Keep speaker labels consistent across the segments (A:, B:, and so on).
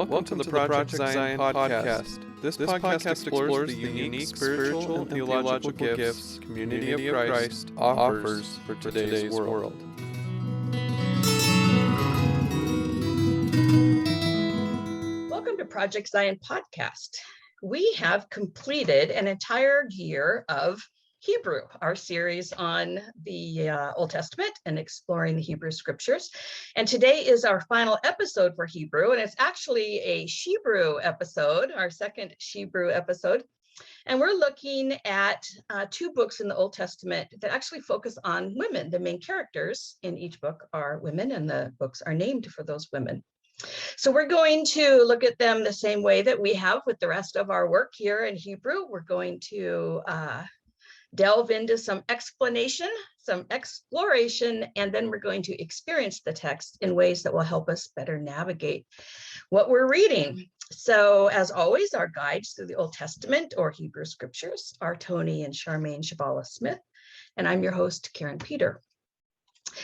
A: Welcome to the Project Zion podcast. This podcast explores the unique spiritual and theological gifts Community of Christ offers for today's world.
B: Welcome to Project Zion podcast. We have completed an entire year of Hebrew, our series on the Old Testament and exploring the Hebrew scriptures. And today is our final episode for Hebrew, and it's actually a Shebrew episode, our second Shebrew episode. And we're looking at two books in the Old Testament that actually focus on women. The main characters in each book are women, and the books are named for those women. So we're going to look at them the same way that we have with the rest of our work here in Hebrew. We're going to delve into some explanation, some exploration, and then we're going to experience the text in ways that will help us better navigate what we're reading. So as always, our guides through the Old Testament or Hebrew scriptures are Tony and Charmaine Chvala-Smith, and I'm your host, Karin Peter.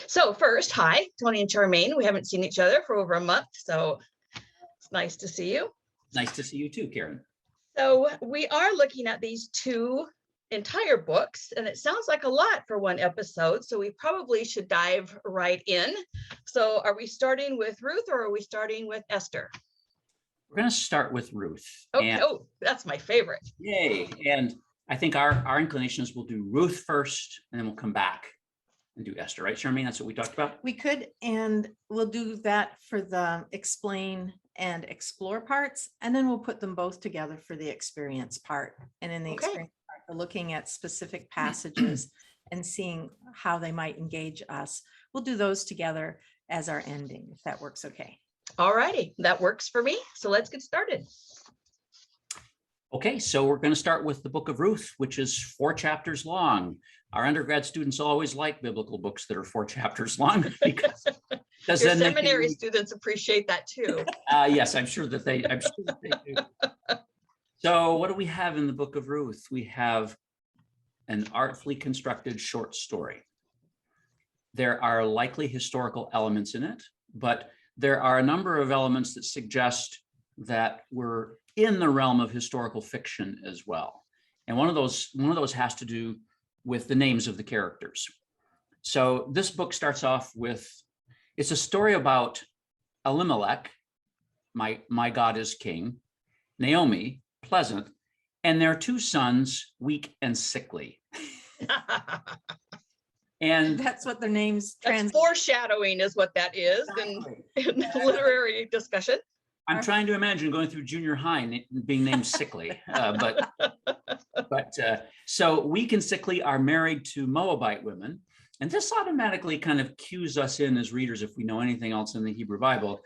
B: So first, hi, Tony and Charmaine. We haven't seen each other for over a month, so it's nice to see you.
C: Nice to see you too, Karin.
B: So we are looking at these two entire books, and it sounds like a lot for one episode, so we probably should dive right in. So are we starting with Ruth or are we starting with Esther?
C: We're going to start with Ruth.
B: Okay, that's my favorite.
C: Yay. And I think our inclination is we'll do Ruth first, and then we'll come back and do Esther, right, Charmaine? That's what we talked about?
D: We could, and we'll do that for the explain and explore parts, and then we'll put them both together for the experience part. And in the experience part, we're looking at specific passages and seeing how they might engage us. We'll do those together as our ending, if that works okay.
B: All righty, that works for me. So let's get started.
C: Okay, so we're going to start with the Book of Ruth, which is 4 chapters long. Our undergrad students always like biblical books that are 4 chapters long because
B: your seminary students appreciate that too.
C: Yes, I'm sure that they do. So what do we have in the Book of Ruth? We have an artfully constructed short story. There are likely historical elements in it, but there are a number of elements that suggest that we're in the realm of historical fiction as well. And one of those has to do with the names of the characters. So this book starts off with, it's a story about Elimelech, my God is king, Naomi, pleasant, and their 2 sons, weak and sickly. And
D: that's what their names
B: translate. Foreshadowing is what that is in literary discussion.
C: I'm trying to imagine going through junior high being named sickly, but so weak and sickly are married to Moabite women. And this automatically kind of cues us in as readers, if we know anything else in the Hebrew Bible,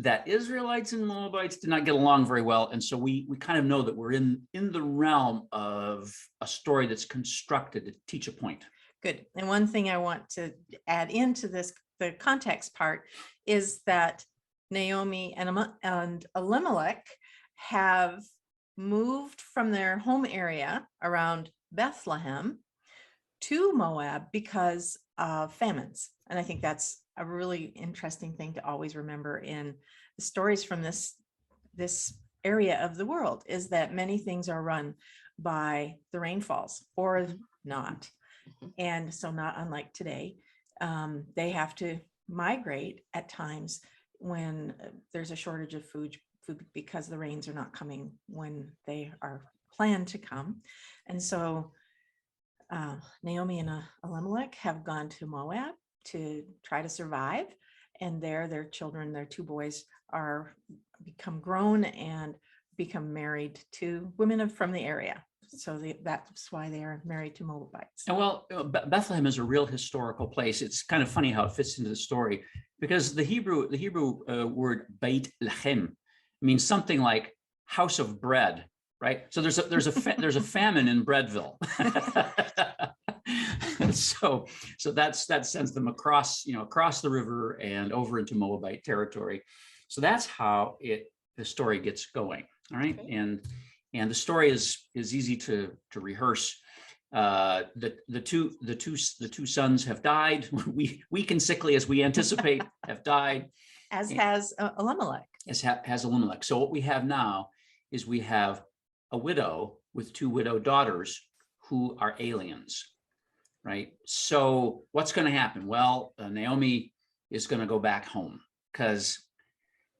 C: that Israelites and Moabites did not get along very well. And so we kind of know that we're in the realm of a story that's constructed to teach a point.
D: Good. And one thing I want to add into this, the context part, is that Naomi and Elimelech have moved from their home area around Bethlehem to Moab because of famines. And I think that's a really interesting thing to always remember in the stories from this area of the world, is that many things are run by the rainfalls or not. And so not unlike today, they have to migrate at times when there's a shortage of food because the rains are not coming when they are planned to come. And so Naomi and Elimelech have gone to Moab to try to survive. And there, their children, their 2 boys, become grown and become married to women from the area. So that's why they are married to Moabites.
C: And well, Bethlehem is a real historical place. It's kind of funny how it fits into the story, because the Hebrew word Beit Lechem means something like house of bread, right? So there's a famine in Breadville. so that sends them across the river and over into Moabite territory. So that's how the story gets going. All right. Okay. And the story is easy to rehearse. The two sons have died. Weak and sickly, as we anticipate, have died.
D: As has Elimelech.
C: Has Elimelech. So what we have now is we have a widow with 2 widowed daughters who are aliens, right? So what's going to happen? Well, Naomi is going to go back home, because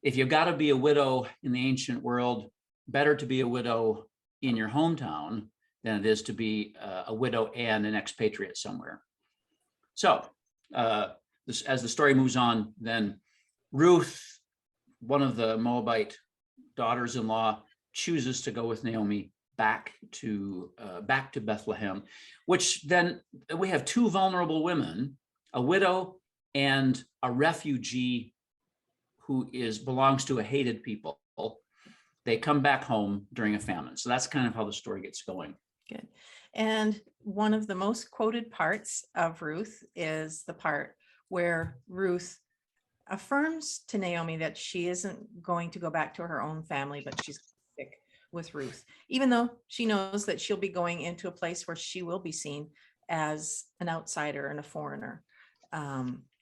C: if you've got to be a widow in the ancient world, better to be a widow in your hometown than it is to be a widow and an expatriate somewhere. So as the story moves on, then Ruth, one of the Moabite daughters-in-law, chooses to go with Naomi back to Bethlehem, which then we have 2 vulnerable women, a widow and a refugee who belongs to a hated people. They come back home during a famine. So that's kind of how the story gets going.
D: Good. And one of the most quoted parts of Ruth is the part where Ruth affirms to Naomi that she isn't going to go back to her own family, but she's sick with Ruth, even though she knows that she'll be going into a place where she will be seen as an outsider and a foreigner.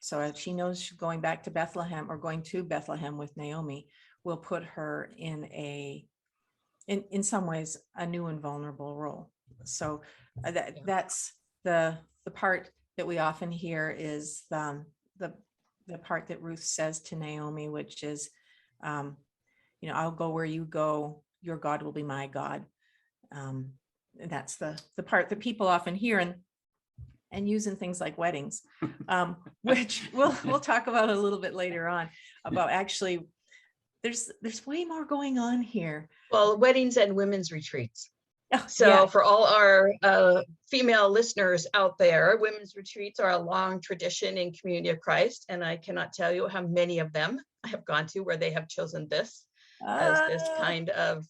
D: So if she knows she's going back to Bethlehem, or going to Bethlehem with Naomi, will put her in some ways a new and vulnerable role. So that's the part that we often hear is the part that Ruth says to Naomi, which is, I'll go where you go, your God will be my God. And that's the part that people often hear and use in things like weddings, which we'll talk about a little bit later on, about actually there's way more going on here.
B: Well, weddings and women's retreats.
D: Oh,
B: So
D: yeah.
B: for all our female listeners out there, women's retreats are a long tradition in Community of Christ. And I cannot tell you how many of them I have gone to where they have chosen this as this kind of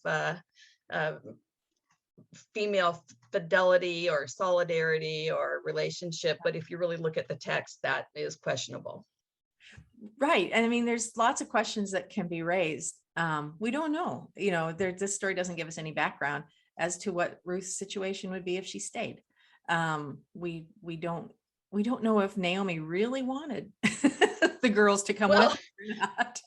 B: female fidelity or solidarity or relationship. But if you really look at the text, that is questionable.
D: Right. And I mean, there's lots of questions that can be raised. We don't know, this story doesn't give us any background as to what Ruth's situation would be if she stayed. We don't know if Naomi really wanted the girls to come with her or not.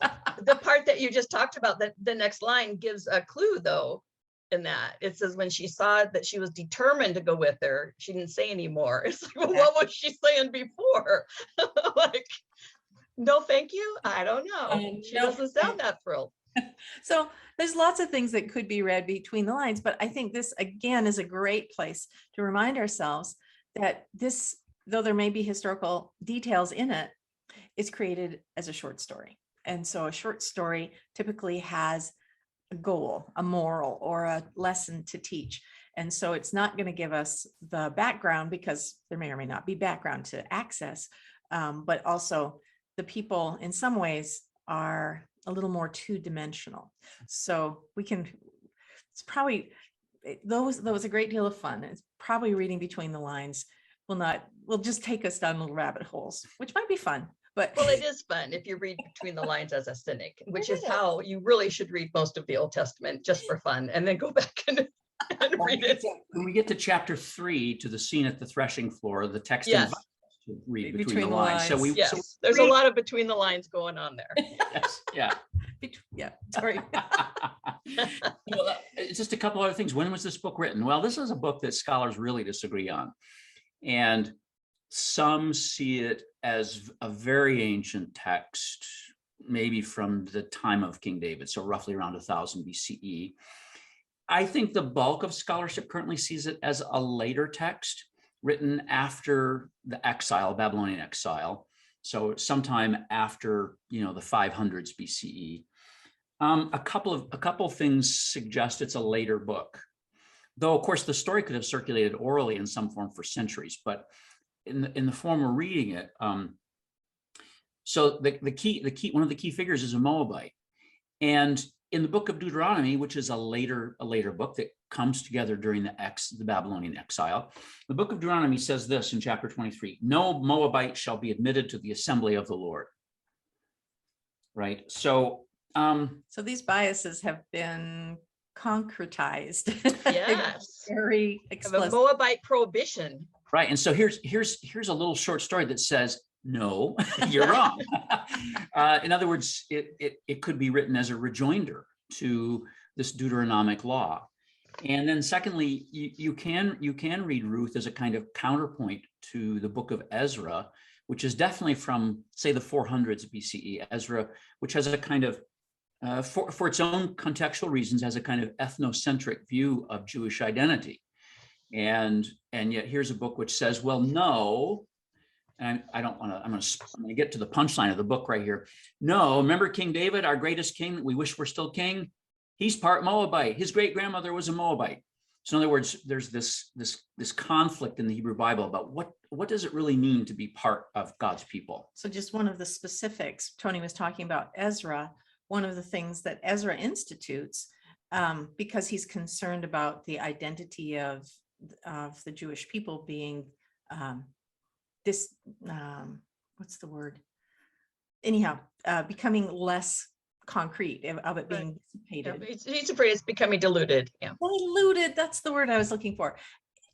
B: The part that you just talked about, the next line gives a clue though, in that it says when she saw that she was determined to go with her, she didn't say anymore. It's like, well, what was she saying before? Like, no, thank you. I don't know. She doesn't sound that thrilled.
D: So there's lots of things that could be read between the lines, but I think this again is a great place to remind ourselves that this, though there may be historical details in it, is created as a short story. And so a short story typically has a goal, a moral, or a lesson to teach. And so it's not going to give us the background, because there may or may not be background to access, but also the people in some ways are a little more two-dimensional. So it's probably, though it was a great deal of fun, it's probably reading between the lines will just take us down little rabbit holes, which might be fun. But
B: well, it is fun if you read between the lines as a cynic, which is how you really should read most of the Old Testament, just for fun, and then go back and read it.
C: When we get to chapter 3, to the scene at the threshing floor, the text invites us to read between the lines. So
B: there's a lot of between the lines going on there.
C: Yes, yeah.
D: Yeah, sorry.
C: It's just a couple other things. When was this book written? Well, this is a book that scholars really disagree on. And some see it as a very ancient text, maybe from the time of King David, so roughly around 1000 BCE. I think the bulk of scholarship currently sees it as a later text written after the exile, Babylonian exile. So sometime after, the 500s BCE. A couple of things suggest it's a later book, though of course the story could have circulated orally in some form for centuries. But in the form we're reading it, so the key one of the key figures is a Moabite, and in the Book of Deuteronomy, which is a later book that comes together during the Babylonian exile, the Book of Deuteronomy says this in chapter 23: "No Moabite shall be admitted to the assembly of the Lord." Right. So
D: these biases have been concretized.
B: Yes.
D: Very explicit.
B: A Moabite prohibition.
C: right. And so here's a little short story that says No, you're wrong. In other words, it could be written as a rejoinder to this Deuteronomic law. And then secondly, you can read Ruth as a kind of counterpoint to the book of Ezra, which is definitely from, say, the 400s BCE. Ezra, which has a kind of, for its own contextual reasons, has a kind of ethnocentric view of Jewish identity. And yet here's a book which says, well, no, and I don't want to, I'm going to get to the punchline of the book right here. No, remember King David, our greatest king that we wish were still king? He's part Moabite. His great grandmother was a Moabite. So in other words, there's this conflict in the Hebrew Bible about what does it really mean to be part of God's people?
D: So just one of the specifics, Tony was talking about Ezra, one of the things that Ezra institutes, because he's concerned about the identity of the Jewish people being what's the word? Anyhow, becoming less concrete, of it being dissipated.
B: He's afraid it's becoming diluted. Yeah.
D: Diluted, that's the word I was looking for.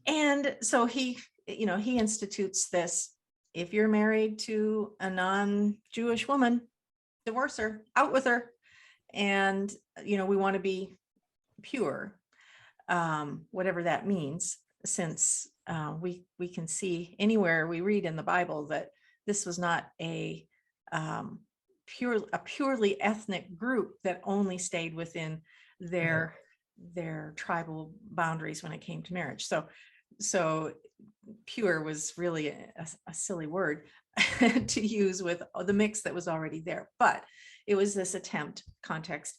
D: And so he institutes this: if you're married to a non-Jewish woman, divorce her, out with her. And, we want to be pure, whatever that means, since we can see anywhere we read in the Bible that this was not a purely ethnic group that only stayed within their tribal boundaries when it came to marriage. So pure was really a silly word to use with the mix that was already there, but it was this attempt, context,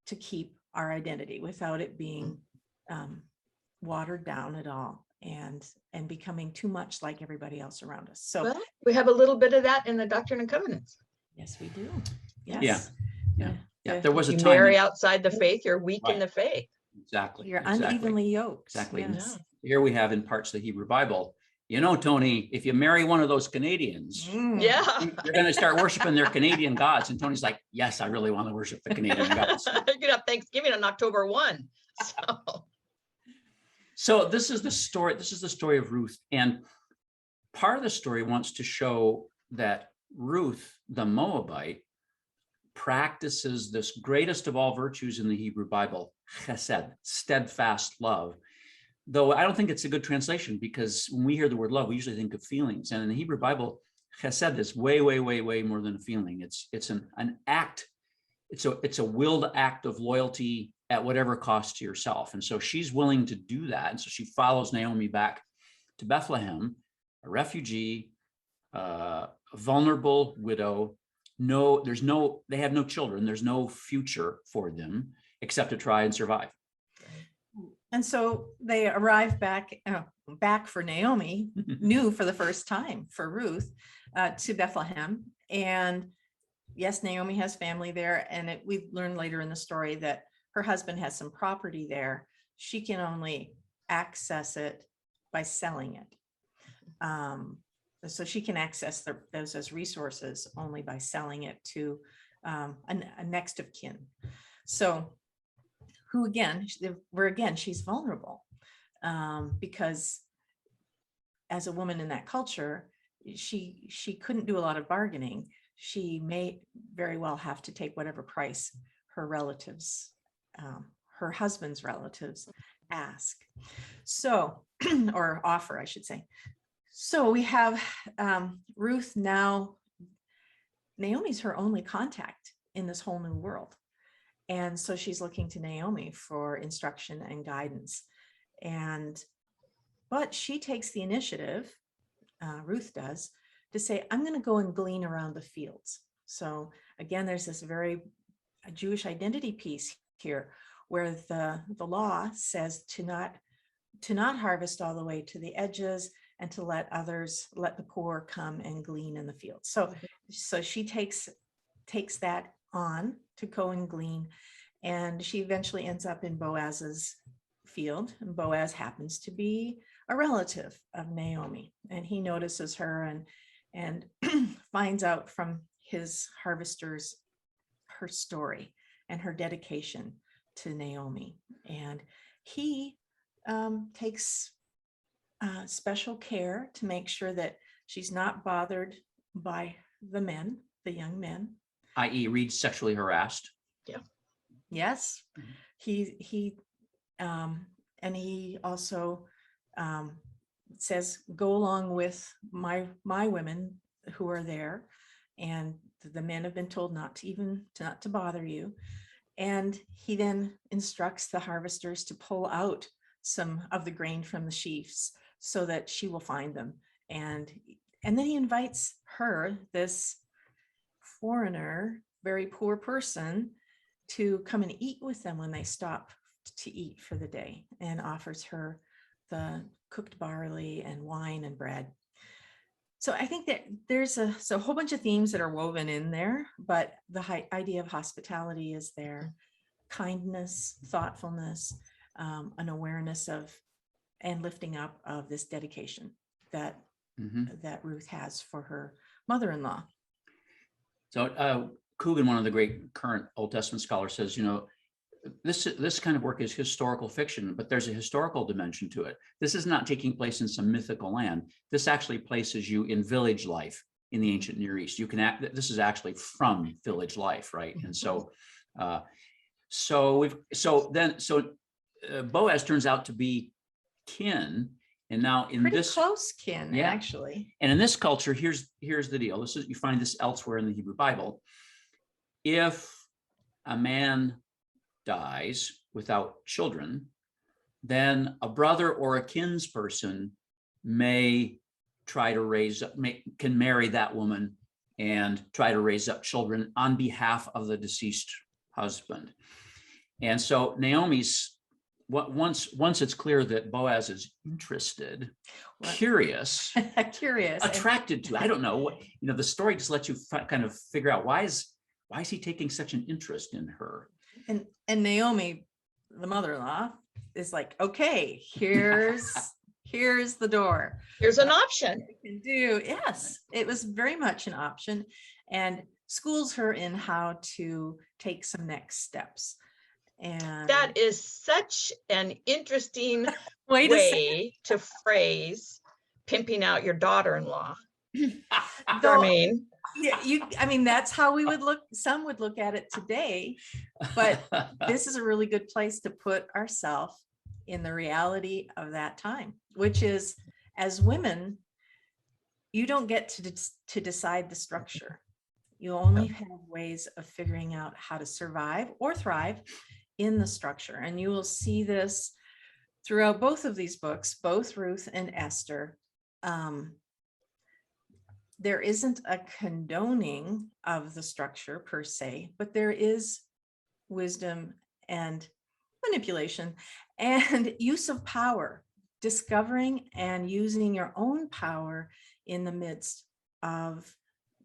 D: to keep our identity without it being watered down at all and becoming too much like everybody else around us. So
B: well, we have a little bit of that in the Doctrine and Covenants.
D: Yes, we do. Yes.
C: Yeah. There was a
B: you
C: time
B: marry outside the faith, you're weak in
C: Right.
B: the faith.
C: Exactly.
D: You're unevenly yoked.
C: Exactly.
D: Yes.
C: Here we have in parts of the Hebrew Bible, Tony, if you marry one of those Canadians,
B: Yeah.
C: you're going to start worshiping their Canadian gods. And Tony's like, yes, I really want to worship the Canadian gods.
B: You could have Thanksgiving on October 1.
C: So this is the story. This is the story of Ruth. And part of the story wants to show that Ruth, the Moabite, practices this greatest of all virtues in the Hebrew Bible, chesed, steadfast love. Though I don't think it's a good translation, because when we hear the word love, we usually think of feelings. And in the Hebrew Bible, chesed is way, way, way, way more than a feeling. It's an act. It's a willed act of loyalty at whatever cost to yourself. And so she's willing to do that. And so she follows Naomi back to Bethlehem, a refugee, a vulnerable widow. They have no children. There's no future for them except to try and survive.
D: And so they arrive back for Naomi, new for the first time for Ruth, to Bethlehem. And yes, Naomi has family there. And we learn later in the story that her husband has some property there. She can only access it by selling it. So she can access those as resources only by selling it to a next of kin. So she's vulnerable because as a woman in that culture, she couldn't do a lot of bargaining. She may very well have to take whatever price her relatives, her husband's relatives, ask. So, or offer, I should say. So we have Ruth now. Naomi's her only contact in this whole new world. And so she's looking to Naomi for instruction and guidance. But she takes the initiative, Ruth does, to say, I'm going to go and glean around the fields. So again, there's this very Jewish identity piece here where the law says to not harvest all the way to the edges and to let the poor come and glean in the fields. So she takes that on to go and glean, and she eventually ends up in Boaz's field. And Boaz happens to be a relative of Naomi, and he notices her and finds out from his harvesters her story and her dedication to Naomi. And he takes special care to make sure that she's not bothered by the men, the young men.
C: i.e. Reed sexually harassed.
D: Yes, he and he also says, go along with my women who are there, and the men have been told not to bother you. And he then instructs the harvesters to pull out some of the grain from the sheaves so that she will find them. And then he invites her, this foreigner, very poor person, to come and eat with them when they stop to eat for the day, and offers her the cooked barley and wine and bread. So I think that there's a whole bunch of themes that are woven in there, but the idea of hospitality is there, kindness, thoughtfulness, an awareness of and lifting up of this dedication that that Ruth has for her mother-in-law.
C: So Coogan, one of the great current Old Testament scholars, says, this kind of work is historical fiction, but there's a historical dimension to it. This is not taking place in some mythical land. This actually places you in village life in the ancient Near East. This is actually from village life, right? And so, Boaz turns out to be kin, and now in
D: Pretty
C: this
D: close kin, actually.
C: And in this culture, here's the deal. You find this elsewhere in the Hebrew Bible. If a man dies without children, then a brother or a kinsperson may try to can marry that woman and try to raise up children on behalf of the deceased husband. And so Naomi's, once it's clear that Boaz is interested, curious, attracted to, I don't know what, the story just lets you kind of figure out why is he taking such an interest in her?
D: And Naomi, the mother-in-law, is like, okay, here's the door.
B: Here's an option.
D: You can do. Yes, it was very much an option, and schools her in how to take some next steps. And
B: that is such an interesting
D: way
B: to phrase pimping out your daughter-in-law. Charmaine.
D: Yeah, that's how we would look. Some would look at it today, but this is a really good place to put ourselves in the reality of that time, which is, as women, you don't get to decide the structure. You only have ways of figuring out how to survive or thrive in the structure. And you will see this throughout both of these books, both Ruth and Esther. There isn't a condoning of the structure per se, but there is wisdom and manipulation and use of power, discovering and using your own power in the midst of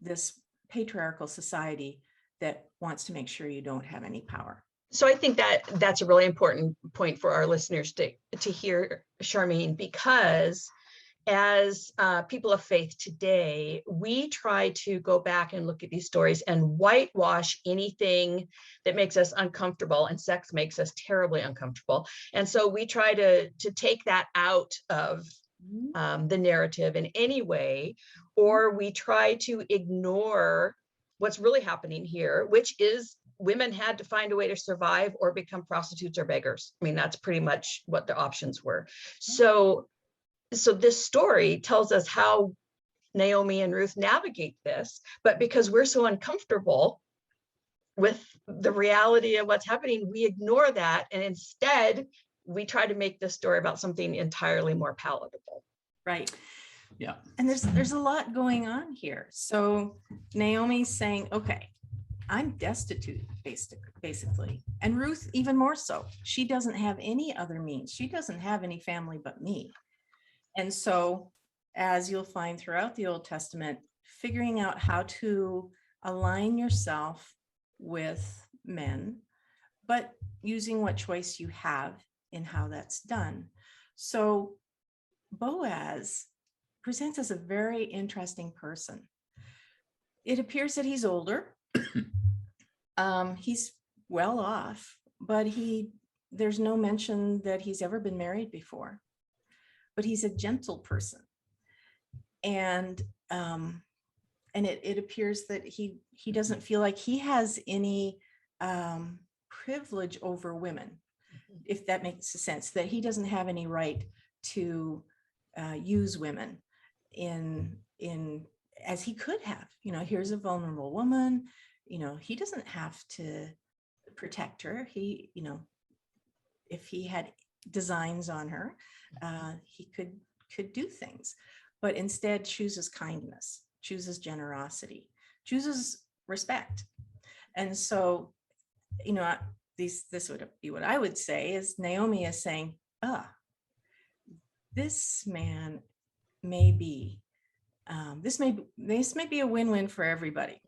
D: this patriarchal society that wants to make sure you don't have any power.
B: So I think that that's a really important point for our listeners to hear, Charmaine, because as people of faith today, we try to go back and look at these stories and whitewash anything that makes us uncomfortable, and sex makes us terribly uncomfortable. And so we try to take that out of the narrative in any way, or we try to ignore what's really happening here, which is women had to find a way to survive or become prostitutes or beggars. I mean, that's pretty much what the options were. So this story tells us how Naomi and Ruth navigate this, but because we're so uncomfortable with the reality of what's happening, we ignore that. And instead, we try to make this story about something entirely more palatable.
D: Right.
C: Yeah.
D: And there's a lot going on here. So Naomi's saying, okay, I'm destitute, basically. And Ruth, even more so. She doesn't have any other means. She doesn't have any family but me. And so, as you'll find throughout the Old Testament, figuring out how to align yourself with men, but using what choice you have in how that's done. So Boaz presents as a very interesting person. It appears that he's older. He's well off, but there's no mention that he's ever been married before. But he's a gentle person. And it appears that he doesn't feel like he has any privilege over women, if that makes sense, that he doesn't have any right to use women in as he could have. Here's a vulnerable woman, he doesn't have to protect her. He, if he had designs on her, he could do things, but instead chooses kindness, chooses generosity, chooses respect. And so, this would be what I would say is Naomi is saying, this man may be, this may be a win-win for everybody.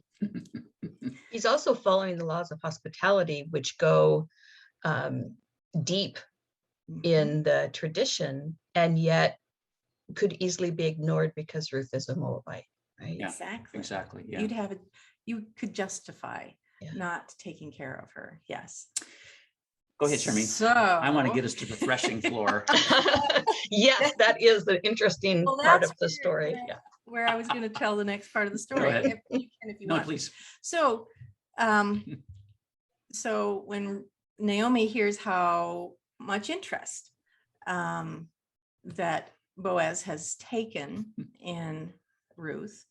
B: He's also following the laws of hospitality, which go deep in the tradition, and yet could easily be ignored because Ruth is a Moabite, right?
C: Yeah,
D: Exactly.
C: exactly. Yeah.
D: You could justify not taking care of her. Yes.
C: Go ahead, Charmaine.
D: So
C: I want to get us to the threshing floor.
B: Yes, that is the interesting part of the story.
D: Where I was going to tell the next part of the story.
C: Go ahead.
D: If you
C: No,
D: want.
C: please.
D: So, so when Naomi hears how much interest that Boaz has taken in Ruth,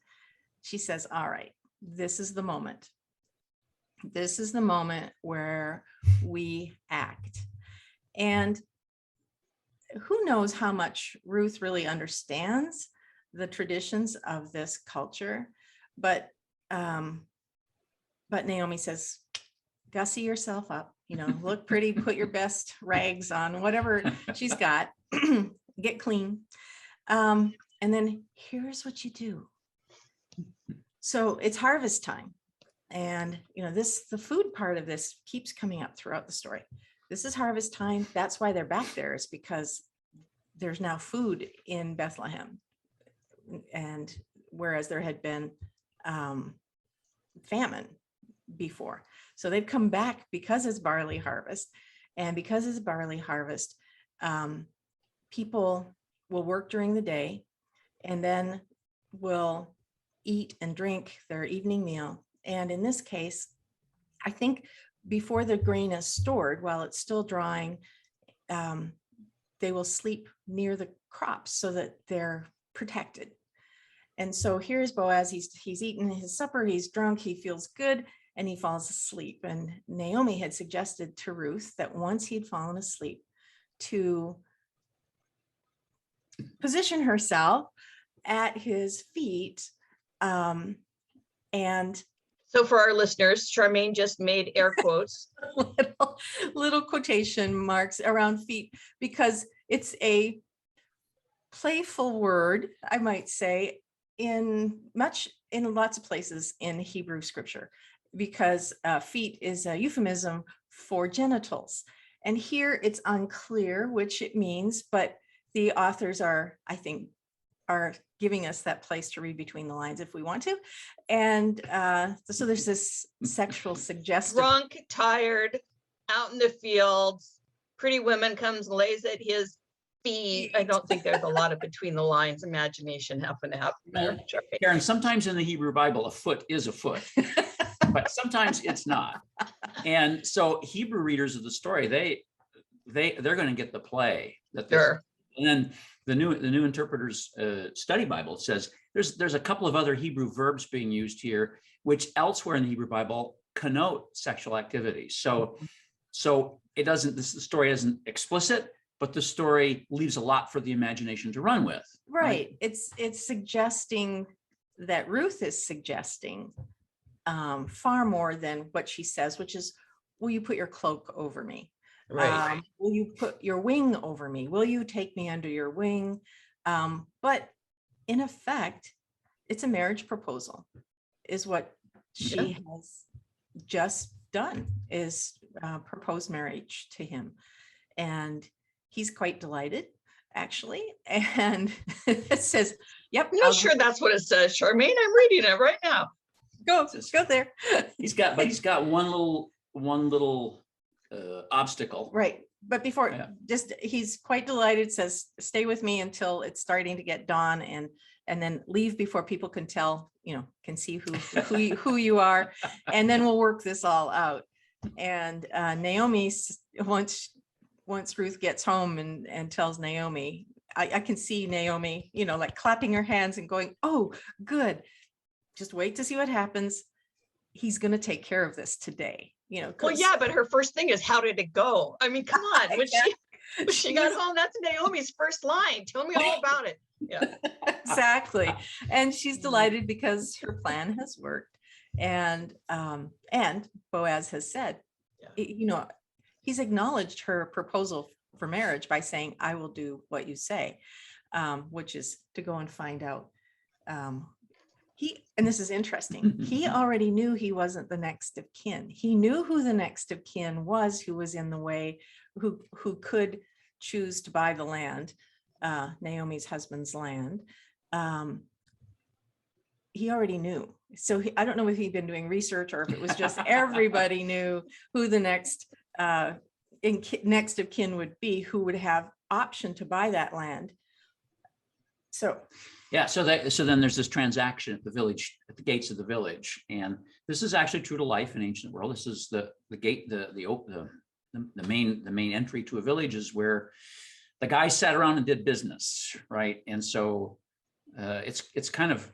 D: she says, all right, this is the moment. This is the moment where we act. And who knows how much Ruth really understands the traditions of this culture, but Naomi says, gussy yourself up, look pretty, put your best rags on, whatever she's got, get clean. And then here's what you do. So it's harvest time. And, the food part of this keeps coming up throughout the story. This is harvest time. That's why they're back there, is because there's now food in Bethlehem. And whereas there had been famine before. So they've come back because it's barley harvest. And because it's barley harvest, people will work during the day and then will eat and drink their evening meal. And in this case, I think before the grain is stored, while it's still drying, they will sleep near the crops so that they're protected. And so here's Boaz, he's eaten his supper, he's drunk, he feels good, and he falls asleep. And Naomi had suggested to Ruth that once he'd fallen asleep, to position herself at his feet. And
B: so for our listeners, Charmaine just made air quotes.
D: little quotation marks around feet, because it's a playful word, I might say, in lots of places in Hebrew scripture, because feet is a euphemism for genitals. And here it's unclear which it means, but the authors are giving us that place to read between the lines if we want to. And so there's this sexual suggestive.
B: Drunk, tired, out in the fields, pretty woman comes and lays at his feet. I don't think there's a lot of between the lines imagination happening there.
C: Karin, sometimes in the Hebrew Bible, a foot is a foot, but sometimes it's not. And so Hebrew readers of the story, they're going to get the play that this,
B: Sure.
C: And then the New Interpreter's Study Bible says there's a couple of other Hebrew verbs being used here, which elsewhere in the Hebrew Bible connote sexual activity. So the story isn't explicit, but the story leaves a lot for the imagination to run with.
D: Right. It's suggesting that Ruth is suggesting far more than what she says, which is, will you put your cloak over me?
B: Right.
D: Will you put your wing over me? Will you take me under your wing? But in effect, it's a marriage proposal, is what she has just done, is propose marriage to him. And he's quite delighted, actually. And it says, yep.
B: I'm not sure that's what it says, Charmaine. I'm reading it right now.
D: Go there.
C: He's got one little obstacle.
D: Right. But before, he's quite delighted, says, stay with me until it's starting to get dawn, and and then leave before people can tell, can see who you are, and then we'll work this all out. And Naomi, once Ruth gets home and tells Naomi, I can see Naomi, like clapping her hands and going, "Oh, good. Just wait to see what happens. He's going to take care of this today."
B: Well, yeah, but her first thing is, how did it go? I mean, come on. When she got home, that's Naomi's first line. Tell me all about it. Yeah,
D: exactly. And she's delighted because her plan has worked. And Boaz has said, he's acknowledged her proposal for marriage by saying, "I will do what you say," which is to go and find out. And this is interesting. He already knew he wasn't the next of kin. He knew who the next of kin was, who was in the way, who could choose to buy the land, Naomi's husband's land. He already knew. So I don't know if he'd been doing research or if it was just everybody knew who the next of kin would be, who would have option to buy that land. So
C: yeah, so then there's this transaction at the village, at the gates of the village, and this is actually true to life in ancient world. This is the gate, the main entry to a village is where the guys sat around and did business, right? And so it's kind of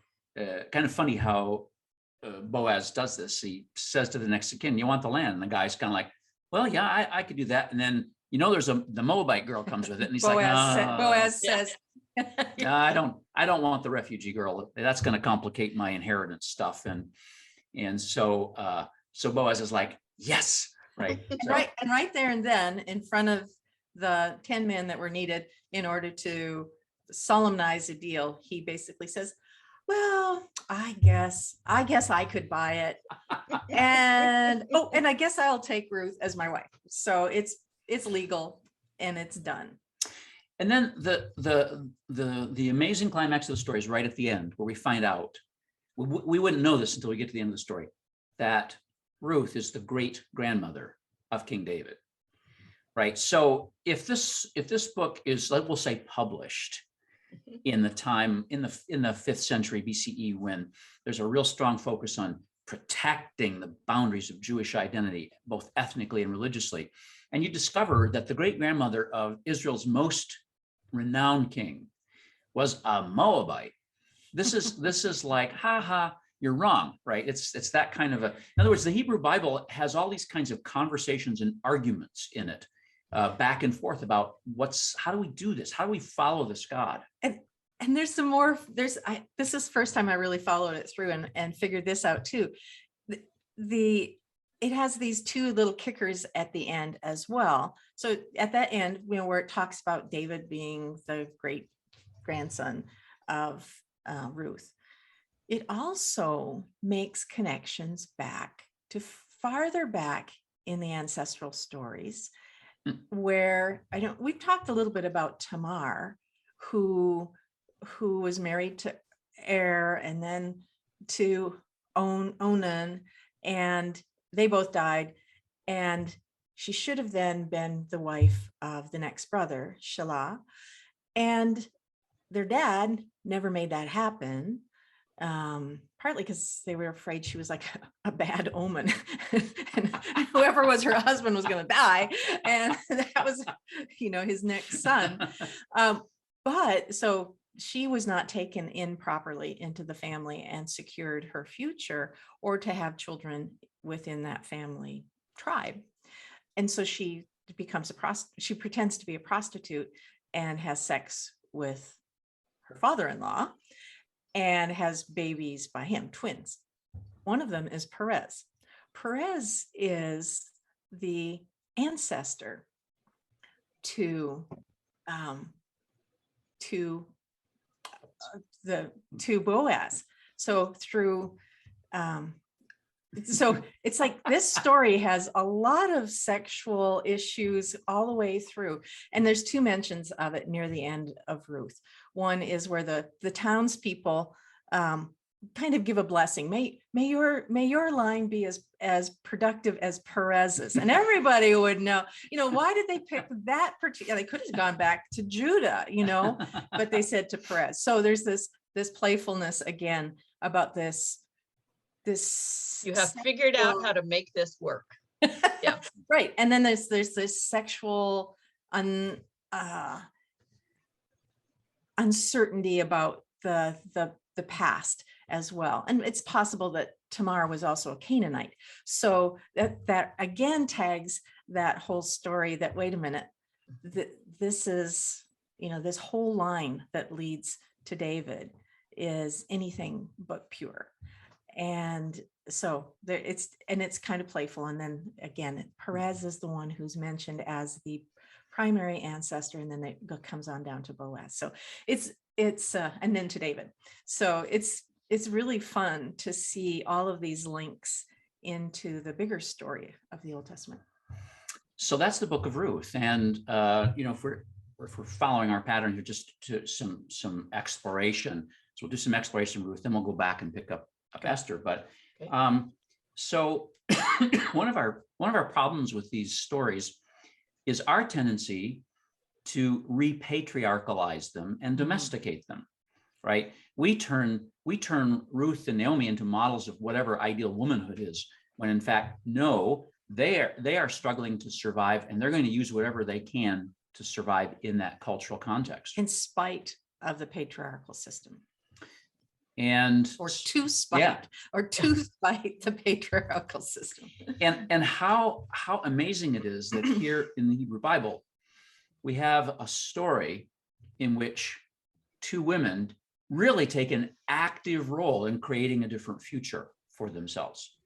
C: funny how Boaz does this. He says to the next of kin, "You want the land?" And the guy's kind of like, "Well, yeah, I could do that." And then there's the Moabite girl comes with it, and he's
D: Boaz says,
C: I don't want the refugee girl. That's going to complicate my inheritance stuff. And so Boaz is like, "Yes." Right.
D: And right there and then, in front of the 10 men that were needed in order to solemnize a deal, he basically says, "Well, I guess I could buy it. And I guess I'll take Ruth as my wife." So it's legal and it's done.
C: And then the amazing climax of the story is right at the end, where we find out, we wouldn't know this until we get to the end of the story, that Ruth is the great grandmother of King David, right? So if this book is, we'll say, published in the 5th century BCE, when there's a real strong focus on protecting the boundaries of Jewish identity, both ethnically and religiously, and you discover that the great grandmother of Israel's most renowned king was a Moabite. This is like, ha, you're wrong, right? It's that kind of in other words, the Hebrew Bible has all these kinds of conversations and arguments in it, back and forth about how do we do this? How do we follow this God?
D: And there's some more, this is the first time I really followed it through and figured this out too. It has these two little kickers at the end as well. So at that end, where it talks about David being the great grandson of Ruth, it also makes connections back to farther back in the ancestral stories, where we've talked a little bit about Tamar, who was married to Er and then to Onan, and they both died, and she should have then been the wife of the next brother, Shelah, and their dad never made that happen, partly because they were afraid she was like a bad omen and whoever was her husband was going to die, and that was his next son, but so she was not taken in properly into the family and secured her future or to have children within that family tribe. And so she becomes she pretends to be a prostitute and has sex with her father-in-law and has babies by him, twins. One of them is Perez. Perez is the ancestor to Boaz. So through so it's like this story has a lot of sexual issues all the way through, and there's two mentions of it near the end of Ruth. One is where the townspeople kind of give a blessing. May your line be as productive as Perez's, and everybody would know. Why did they pick that particular? They could have gone back to Judah, but they said to Perez. So there's this playfulness again about this
B: You have figured out how to make this work. Yeah.
D: Right. And then there's this sexual uncertainty about the past as well. And it's possible that Tamar was also a Canaanite. So that again tags that whole story that, wait a minute, this is, this whole line that leads to David is anything but pure. And so it's kind of playful. And then again, Perez is the one who's mentioned as the primary ancestor, and then it comes on down to Boaz. So it's and then to David. So it's really fun to see all of these links into the bigger story of the Old Testament.
C: So that's the Book of Ruth. And if we're following our pattern here, just to some exploration. So we'll do some exploration of Ruth, then we'll go back and pick up Esther. But
B: Okay.
C: so one of our problems with these stories is our tendency to repatriarchalize them and domesticate them, right? We turn Ruth and Naomi into models of whatever ideal womanhood is, when in fact, no, they are struggling to survive, and they're going to use whatever they can to survive in that cultural context.
D: In spite of the patriarchal system.
C: Or
D: to spite the patriarchal system.
C: And how amazing it is that here in the Hebrew Bible, we have a story in which two women really take an active role in creating a different future for themselves.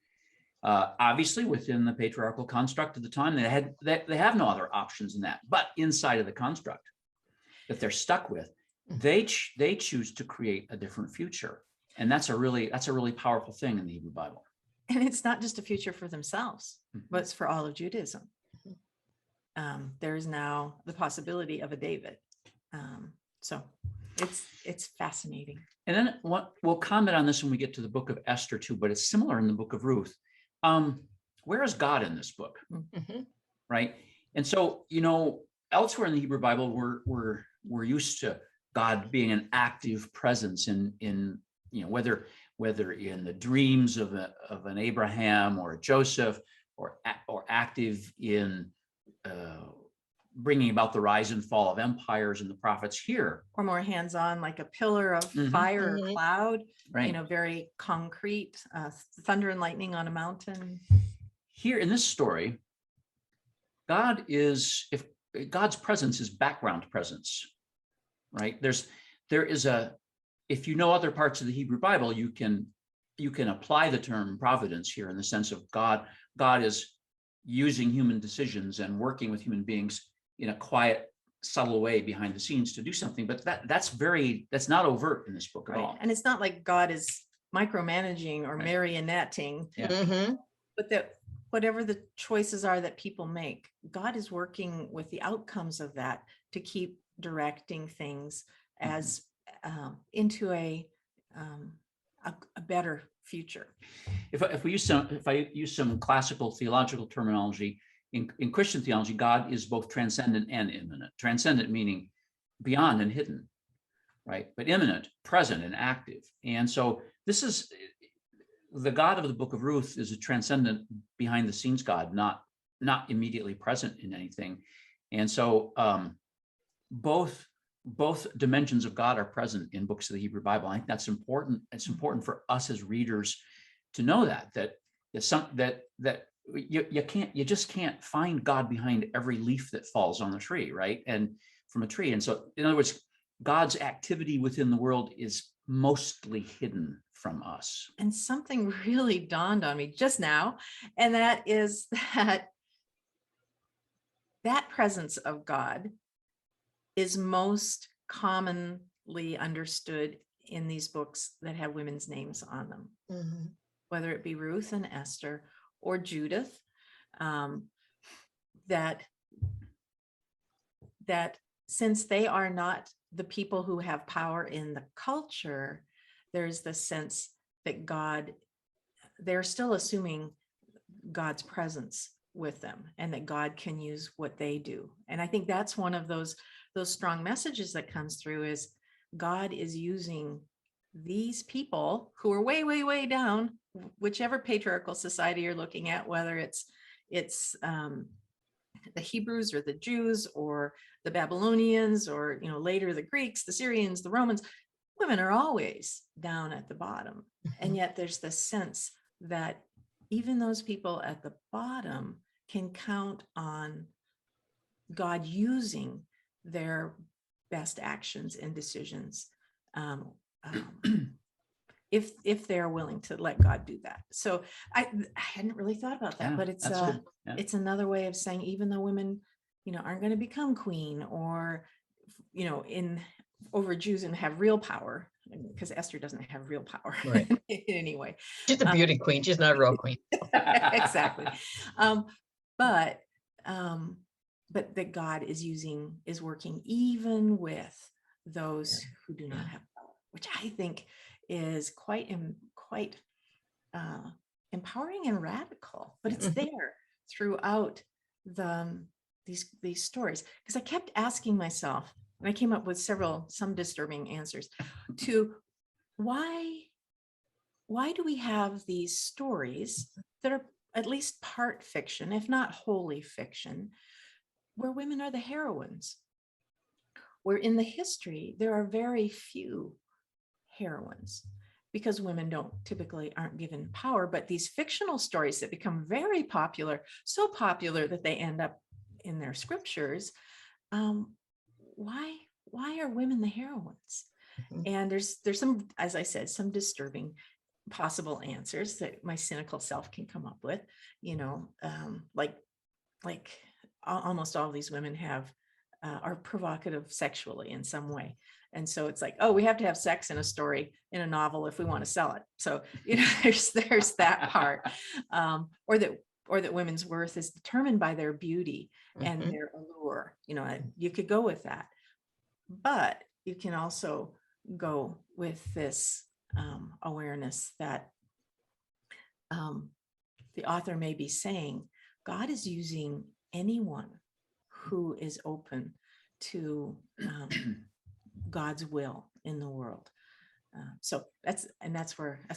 C: Obviously, within the patriarchal construct of the time, they have no other options than that. But inside of the construct that they're stuck with, they choose to create a different future. And that's a really powerful thing in the Hebrew Bible.
D: And it's not just a future for themselves, but it's for all of Judaism. There's now the possibility of a David. So it's fascinating.
C: And then we'll comment on this when we get to the Book of Esther too, but it's similar in the Book of Ruth. Where is God in this book?
B: Mm-hmm.
C: Right? And so, elsewhere in the Hebrew Bible, we're used to God being an active presence in whether in the dreams of an Abraham or a Joseph, or active in bringing about the rise and fall of empires and the prophets here.
D: Or more hands-on, like a pillar of fire or cloud,
C: right?
D: Very concrete, thunder and lightning on a mountain.
C: Here in this story, God's presence is background presence, right? If you know other parts of the Hebrew Bible, you can apply the term providence here in the sense of God is using human decisions and working with human beings in a quiet, subtle way behind the scenes to do something. But that's not overt in this book at all.
D: And it's not like God is micromanaging or marionetting.
C: Yeah.
D: But that whatever the choices are that people make, God is working with the outcomes of that to keep directing things as into a better future.
C: If I use some classical theological terminology, in Christian theology, God is both transcendent and immanent. Transcendent meaning beyond and hidden, right? But immanent, present and active. And so this is the God of the Book of Ruth is a transcendent, behind the scenes God, not immediately present in anything. And so both dimensions of God are present in books of the Hebrew Bible. I think that's important. It's important for us as readers to know that you just can't find God behind every leaf that falls on the tree, right? And from a tree. And so, in other words, God's activity within the world is mostly hidden from us.
D: And something really dawned on me just now, and that is that presence of God is most commonly understood in these books that have women's names on them, whether it be Ruth and Esther or Judith, that since they are not the people who have power in the culture, there's the sense that they're still assuming God's presence with them and that God can use what they do. And I think that's one of those strong messages that comes through is God is using these people who are way, way, way down, whichever patriarchal society you're looking at, whether it's the Hebrews or the Jews or the Babylonians or, later the Greeks, the Syrians, the Romans, women are always down at the bottom. And yet there's this sense that even those people at the bottom can count on God using their best actions and decisions if they're willing to let God do that. So I hadn't really thought about that, but it's another way of saying, even though women, aren't going to become queen or, over Jews and have real power, because Esther doesn't have real power
B: Right.
D: anyway.
B: She's a beauty queen. She's not a real queen.
D: Exactly. But that God is working even with those who do not have power, which I think is quite empowering and radical, but it's there throughout these stories. Because I kept asking myself, and I came up with some disturbing answers to why do we have these stories that are at least part fiction, if not wholly fiction, where women are the heroines, where in the history there are very few heroines, because women typically aren't given power. But these fictional stories that become very popular, so popular that they end up in their scriptures, why are women the heroines? And there's some, as I said, some disturbing possible answers that my cynical self can come up with, like almost all these women are provocative sexually in some way. And so it's like, oh, we have to have sex in a story, in a novel, if we want to sell it. So, there's that part, or that women's worth is determined by their beauty and their allure. You could go with that, but you can also go with this awareness that the author may be saying God is using anyone who is open to God's will in the world. So that's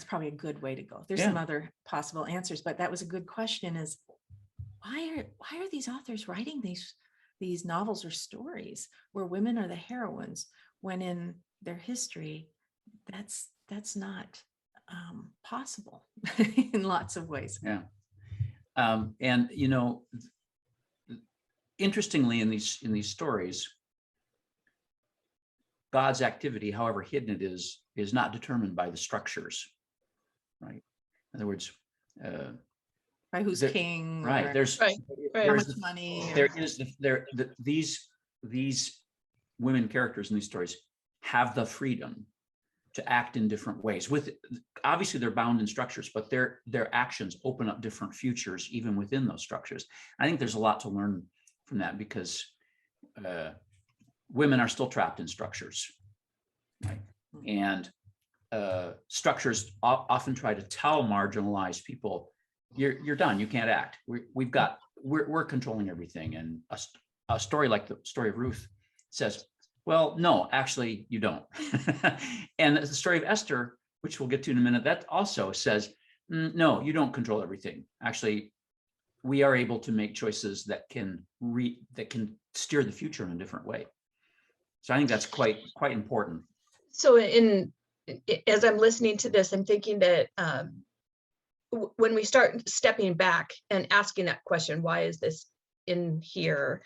D: probably a good way to go. There's some other possible answers, but that was a good question: is why are these authors writing these novels or stories where women are the heroines, when in their history that's not possible in lots of ways.
C: And interestingly, in these stories, God's activity, however hidden it is not determined by the structures, right? In other words,
D: by who's king,
C: right? There's
D: how much money.
C: These women characters in these stories have the freedom to act in different ways. Obviously they're bound in structures, but their actions open up different futures even within those structures. I think there's a lot to learn from that, because women are still trapped in structures, right? And structures often try to tell marginalized people, you're done, you can't act. We're controlling everything. And a story like the story of Ruth says, well, no, actually you don't. And the story of Esther, which we'll get to in a minute, that also says, no, you don't control everything. Actually, we are able to make choices that can steer the future in a different way. So I think that's quite important.
B: So as I'm listening to this, I'm thinking that when we start stepping back and asking that question, why is this in here?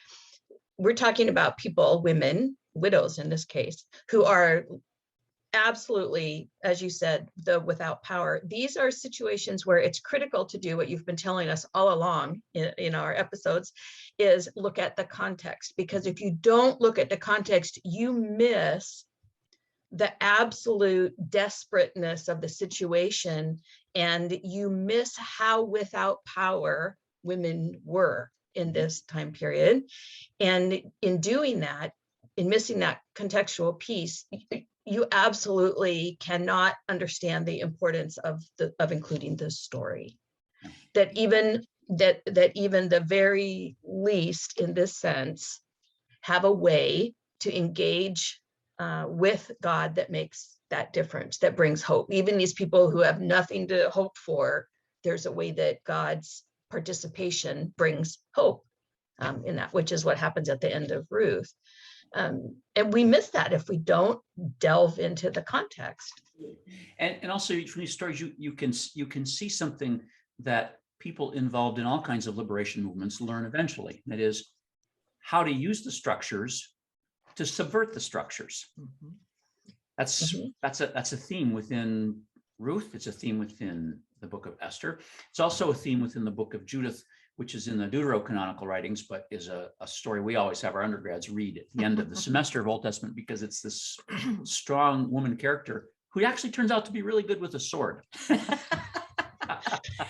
B: We're talking about people, women, widows in this case, who are absolutely, as you said, without power. These are situations where it's critical to do what you've been telling us all along in our episodes, is look at the context. Because if you don't look at the context, you miss the absolute desperateness of the situation, and you miss how without power women were in this time period. And in doing that, in missing that contextual piece, you absolutely cannot understand the importance of including this story. That even the very least, in this sense, have a way to engage with God that makes that difference that brings hope. Even these people who have nothing to hope for, there's a way that God's participation brings hope in that, which is what happens at the end of Ruth. And we miss that if we don't delve into the context.
C: And also from these stories, you can see something that people involved in all kinds of liberation movements learn eventually. That is, how to use the structures to subvert the structures.
D: Mhm.
C: That's a theme within Ruth. It's a theme within the Book of Esther. It's also a theme within the Book of Judith, which is in the deuterocanonical writings, but is a story we always have our undergrads read at the end of the semester of Old Testament, because it's this strong woman character who actually turns out to be really good with a sword.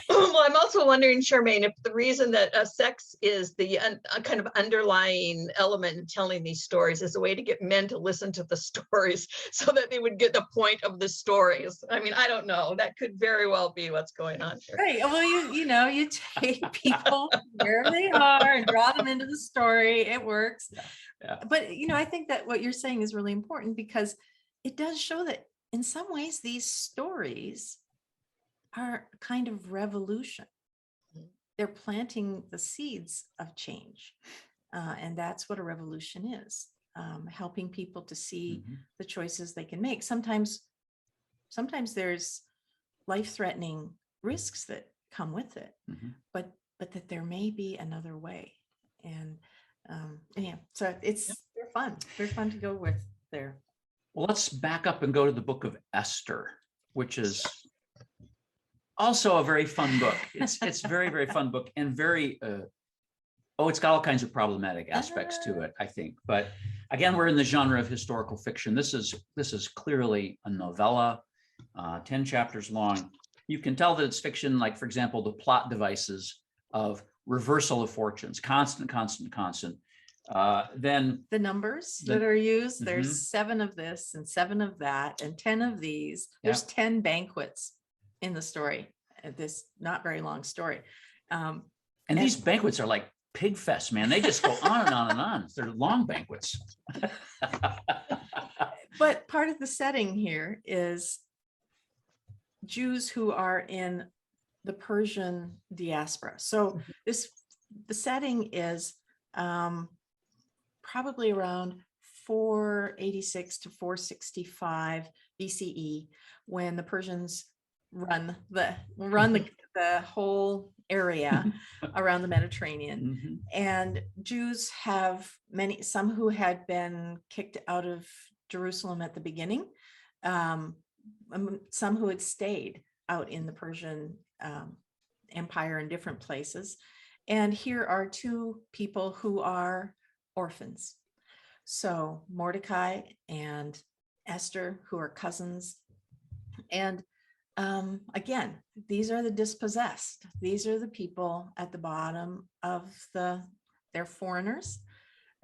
B: Well, I'm also wondering, Charmaine, if the reason that sex is the kind of underlying element in telling these stories is a way to get men to listen to the stories so that they would get the point of the stories. I mean, I don't know. That could very well be what's going on here.
D: Right. Well, you take people where they are and draw them into the story. It works.
C: Yeah.
D: But, I think that what you're saying is really important, because it does show that in some ways these stories are a kind of revolution. They're planting the seeds of change. And that's what a revolution is, helping people to see the choices they can make. Sometimes there's life-threatening risks that come with it, but that there may be another way. And so they're fun. They're fun to go with there.
C: Well, let's back up and go to the Book of Esther, which is also a very fun book. It's very, very fun book, and very it's got all kinds of problematic aspects to it, I think. But again, we're in the genre of historical fiction. This is clearly a novella, 10 chapters long. You can tell that it's fiction, like, for example, the plot devices of reversal of fortunes, constant. Then
D: the numbers that are used, there's 7 of this and 7 of that and 10 of these. There's 10 banquets in the story, this not very long story.
C: And these banquets are like pig fest, man. They just go on and on and on. They're long banquets.
D: But part of the setting here is Jews who are in the Persian diaspora. So the setting is probably around 486 to 465 BCE, when the Persians run the whole area around the Mediterranean. And Jews have some who had been kicked out of Jerusalem at the beginning, some who had stayed out in the Persian Empire in different places. And here are 2 people who are orphans. So Mordecai and Esther, who are cousins. And again, these are the dispossessed. These are the people at the bottom of they're foreigners.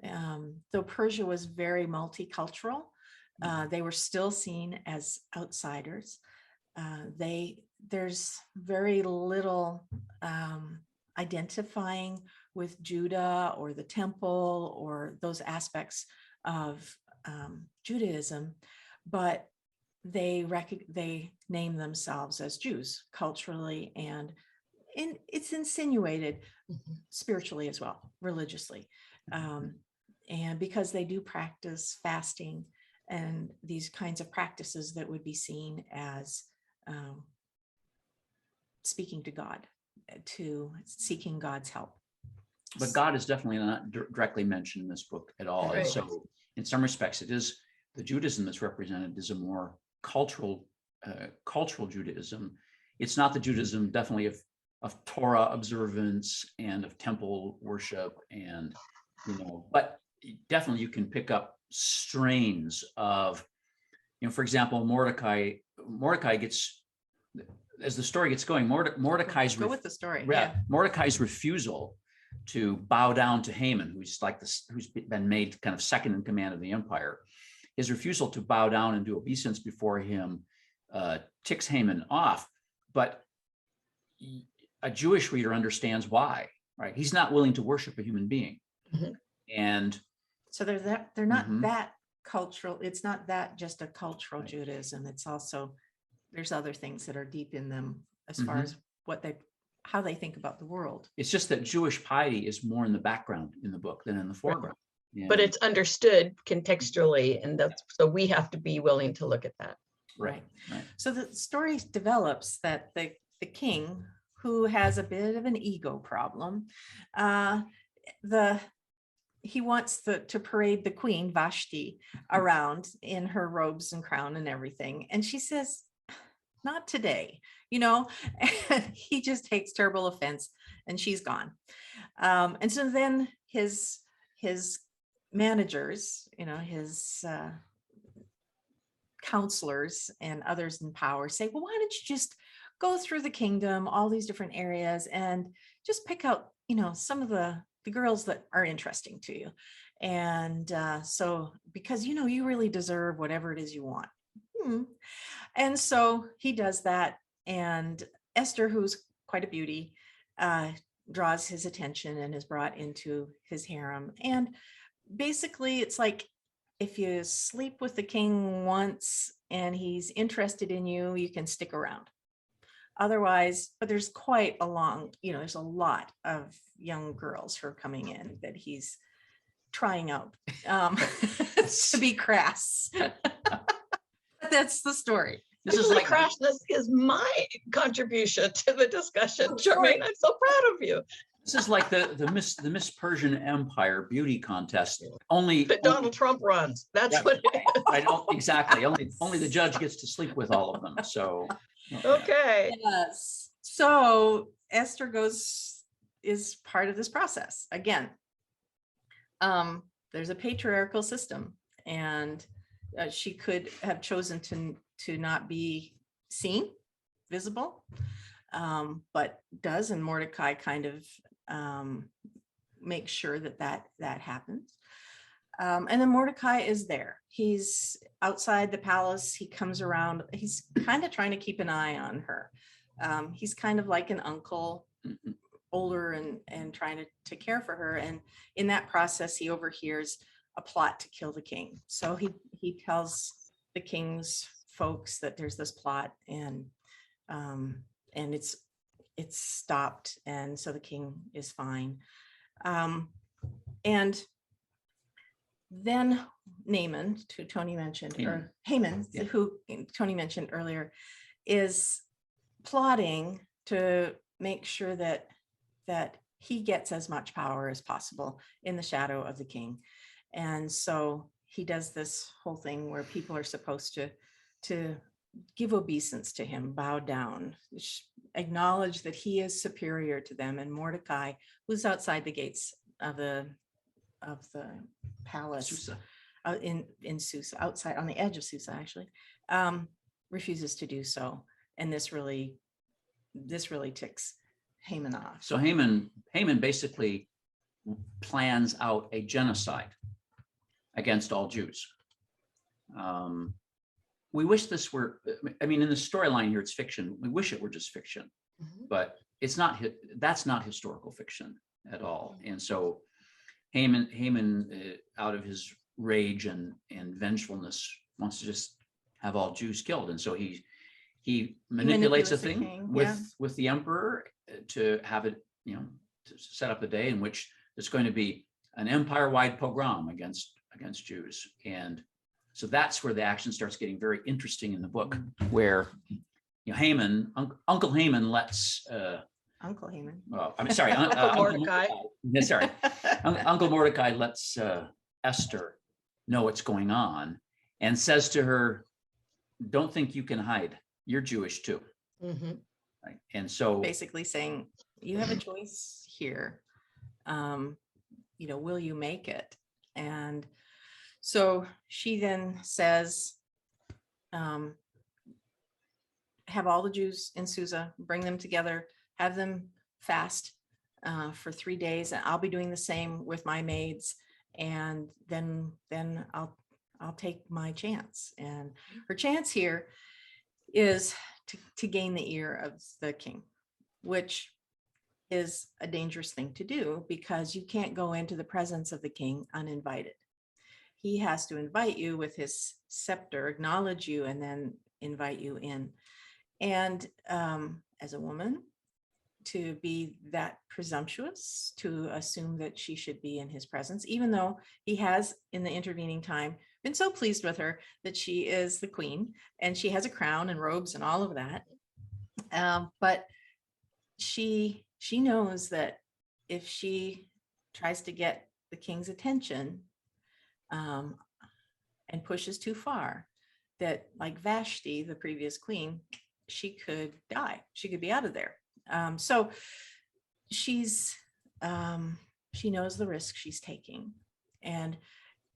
D: Though Persia was very multicultural, they were still seen as outsiders. There's very little identifying with Judah or the temple or those aspects of Judaism, but they name themselves as Jews culturally, and it's insinuated spiritually as well, religiously, and because they do practice fasting and these kinds of practices that would be seen as speaking to God, to seeking God's help.
C: But God is definitely not directly mentioned in this book at all.
B: Right.
C: And so in some respects, it is the Judaism that's represented is a more cultural Judaism. It's not the Judaism definitely of Torah observance and of temple worship, and but definitely you can pick up strains of, for example, Mordecai gets, as the story gets going, Mordecai's
D: go with the story.
C: Mordecai's refusal to bow down to Haman, who's been made kind of second in command of the empire. His refusal to bow down and do obeisance before him ticks Haman off, but a Jewish reader understands why, right? He's not willing to worship a human being. And
D: so they're not that cultural, it's not that just a cultural Judaism. It's also, there's other things that are deep in them as far as how they think about the world.
C: It's just that Jewish piety is more in the background in the book than in the foreground.
B: But it's understood contextually, and so we have to be willing to look at that.
C: Right.
D: So the story develops that the king, who has a bit of an ego problem, he wants to parade the queen Vashti around in her robes and crown and everything, and she says, "Not today," and he just takes terrible offense, and she's gone. And so then his managers, his counselors and others in power say, well, why don't you just go through the kingdom, all these different areas, and just pick out, some of the girls that are interesting to you. And so, because, you really deserve whatever it is you want. And so he does that. And Esther, who's quite a beauty, draws his attention and is brought into his harem. And basically, it's like, if you sleep with the king once and he's interested in you, you can stick around. Otherwise, but there's quite a long, there's a lot of young girls who are coming in that he's trying out, to be crass. That's the story.
B: This is like crassness is my contribution to the discussion. Charmaine, I'm so proud of you.
C: This is like the Miss Persian Empire beauty contest. Only
B: that Donald Trump runs. That's what it is.
C: I don't exactly. Only the judge gets to sleep with all of them. So
B: okay.
D: Yes. So Esther is part of this process. Again, there's a patriarchal system, and she could have chosen to not be seen, visible, but does, and Mordecai kind of makes sure that happens. And then Mordecai is there. He's outside the palace. He comes around. He's kind of trying to keep an eye on her. He's kind of like an uncle, older and trying to care for her. And in that process, he overhears a plot to kill the king. So he tells the king's folks that there's this plot, and it's stopped, and so the king is fine. And then Naaman, who Tony mentioned, or Haman, who Tony mentioned earlier, is plotting to make sure that he gets as much power as possible in the shadow of the king. And so he does this whole thing where people are supposed to give obeisance to him, bow down, acknowledge that he is superior to them. And Mordecai, who's outside the gates of the palace,
C: Susa.
D: In Susa, outside on the edge of Susa, actually, refuses to do so. And this really ticks Haman off.
C: So Haman basically plans out a genocide against all Jews. We wish this were, in the storyline here, it's fiction. We wish it were just fiction, but it's not. That's not historical fiction at all. And so Haman, out of his rage and vengefulness, wants to just have all Jews killed. And so he manipulates a thing with the emperor to have it, to set up a day in which there's going to be an empire-wide pogrom against Jews. And so that's where the action starts getting very interesting in the book, where Haman, Uncle Haman lets
D: Uncle Haman.
C: Well, I'm sorry,
B: Uncle Mordecai.
C: Sorry, Uncle Mordecai lets Esther know what's going on and says to her, "Don't think you can hide. You're Jewish too." Right? And so
D: basically saying, you have a choice here. Will you make it? And so she then says, have all the Jews in Susa, bring them together, have them fast for 3 days. And I'll be doing the same with my maids. And then I'll take my chance. And her chance here is to gain the ear of the king, which is a dangerous thing to do, because you can't go into the presence of the king uninvited. he has to invite you with his scepter, acknowledge you, and then invite you in. And as a woman, to be that presumptuous, to assume that she should be in his presence, even though he has, in the intervening time, been so pleased with her that she is the queen and she has a crown and robes and all of that. But she knows that if she tries to get the king's attention and pushes too far, that like Vashti, the previous queen, she could die. She could be out of there. So she knows the risk she's taking. And